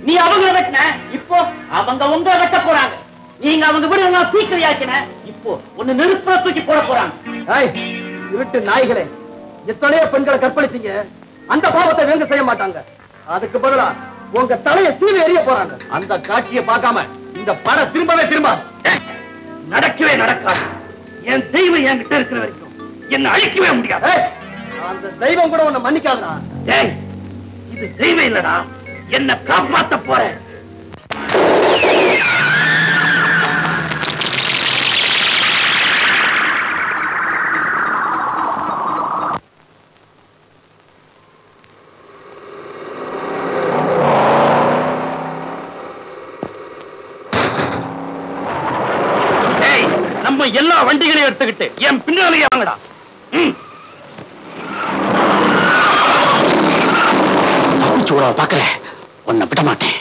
நீ அவங்கள வெட்டின, இப்போ அவங்க உங்களை வெட்ட போறாங்க. நீங்க அவங்க வீடு சீக்கிரம் இப்போ ஒண்ணு நெருப்புல தூக்கி போட போறாங்க. இருட்டு நாய்களே, எத்தனையோ பெண்களை கற்பழிச்சீங்க. அந்த பாவத்தை வேங்க செய்ய மாட்டாங்க. அதுக்கு பதிலா உங்க தலையை சீவி எறிய போறாங்க. அந்த காட்சியை பார்க்காம இந்த படம் திரும்ப நடக்கவே நடக்காது. என் தெய்வம் என்கிட்ட இருக்கிற வரைக்கும் என்ன அழிக்கவே முடியாது. அந்த தெய்வம் கூட உன்னை மன்னிக்காதா? இது தெய்வம் இல்லடா, என்ன காப்பாத்த போறேன். நம்ம எல்லா வண்டிகளையும் எடுத்துக்கிட்டு என் பின்னாலேயே வாங்கடா. சூடா பாக்கல, உன்னை விட மாட்டேன்.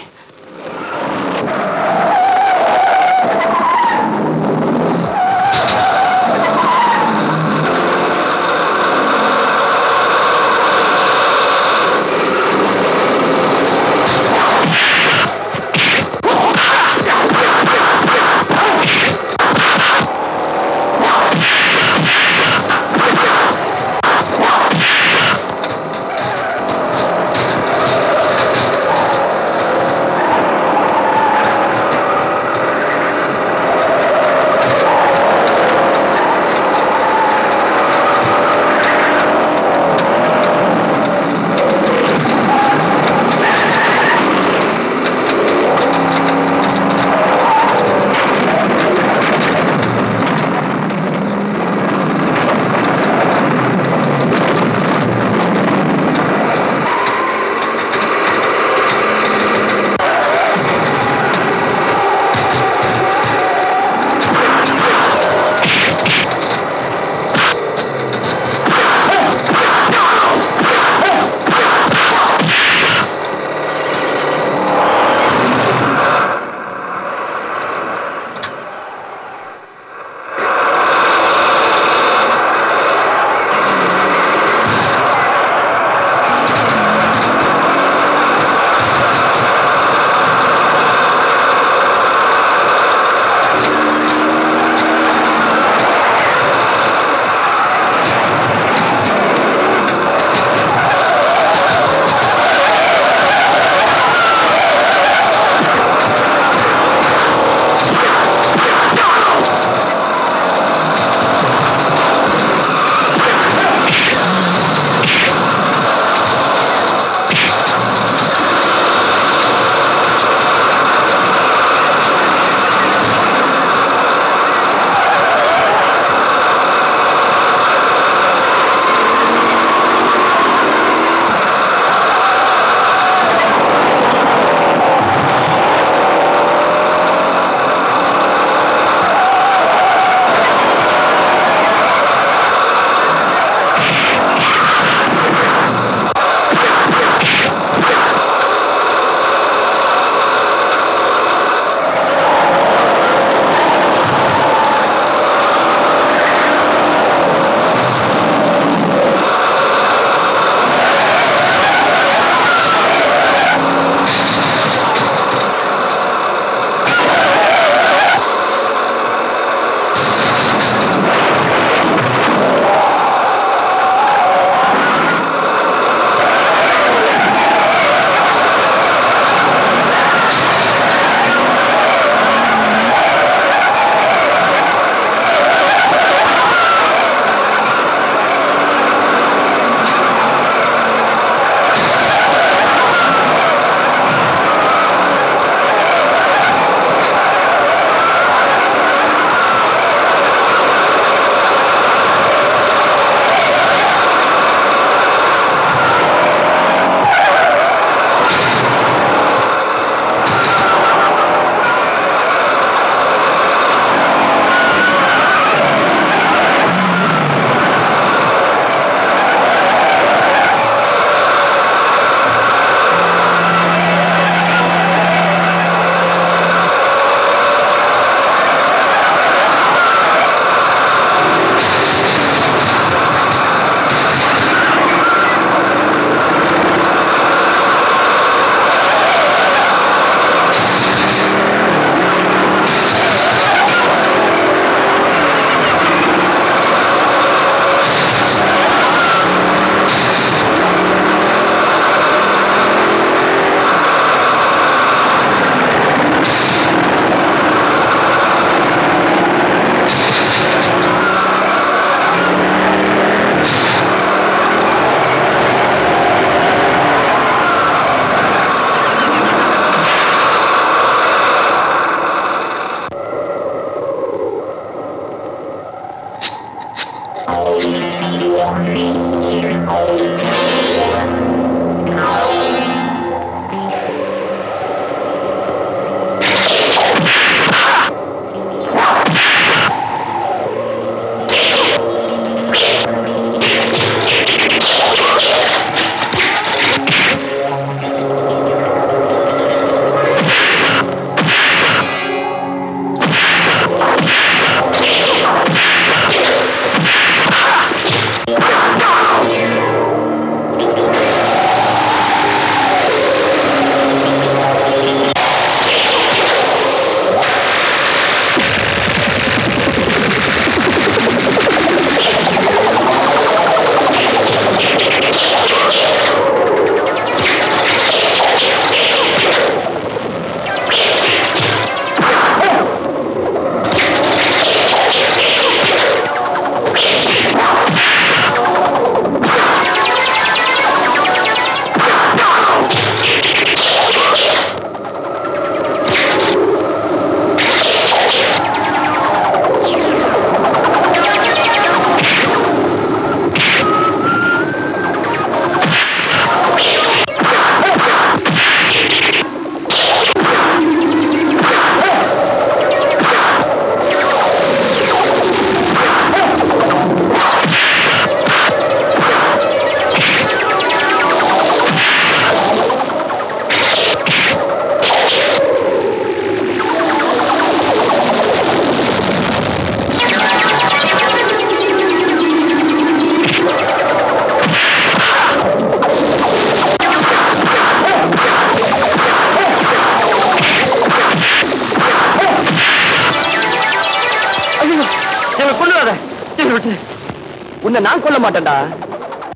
உன்னை நான் கொல்ல மாட்டேன்டா.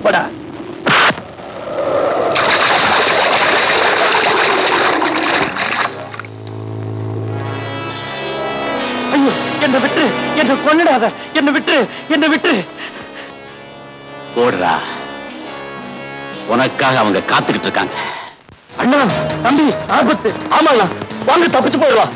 போடா. ஐயோ, என்ன விட்டு, என்ன கொன்னுடாத, என்ன விட்டு, என்ன விட்டு. போடுறா, உனக்காக அவங்க காத்துக்கிட்டு இருக்காங்க. அண்ணா, தம்பி, ஆபத்து. ஆமாண்ணா, வாங்க தப்பிச்சு போயிடுவா.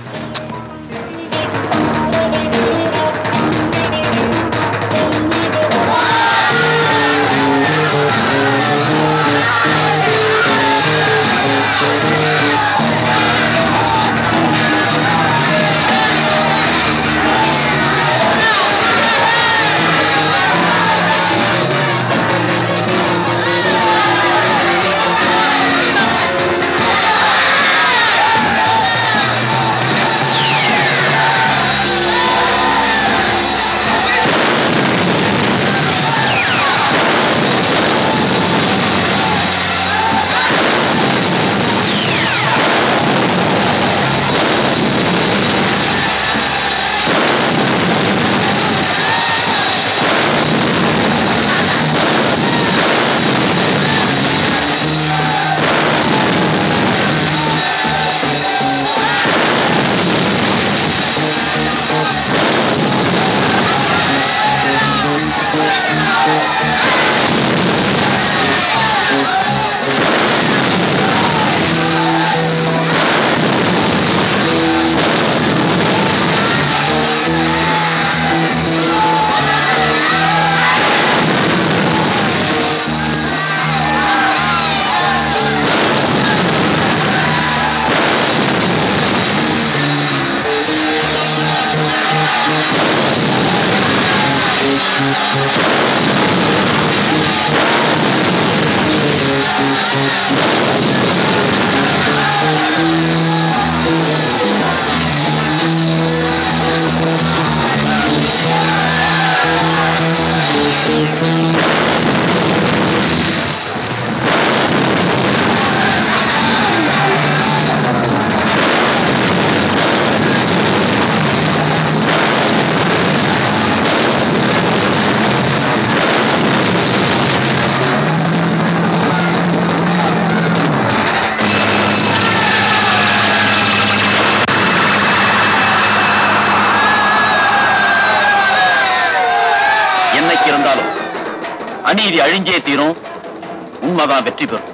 அநீதி அழிஞ்சே தீரும், உண்மைதான் வெற்றி பெறும்.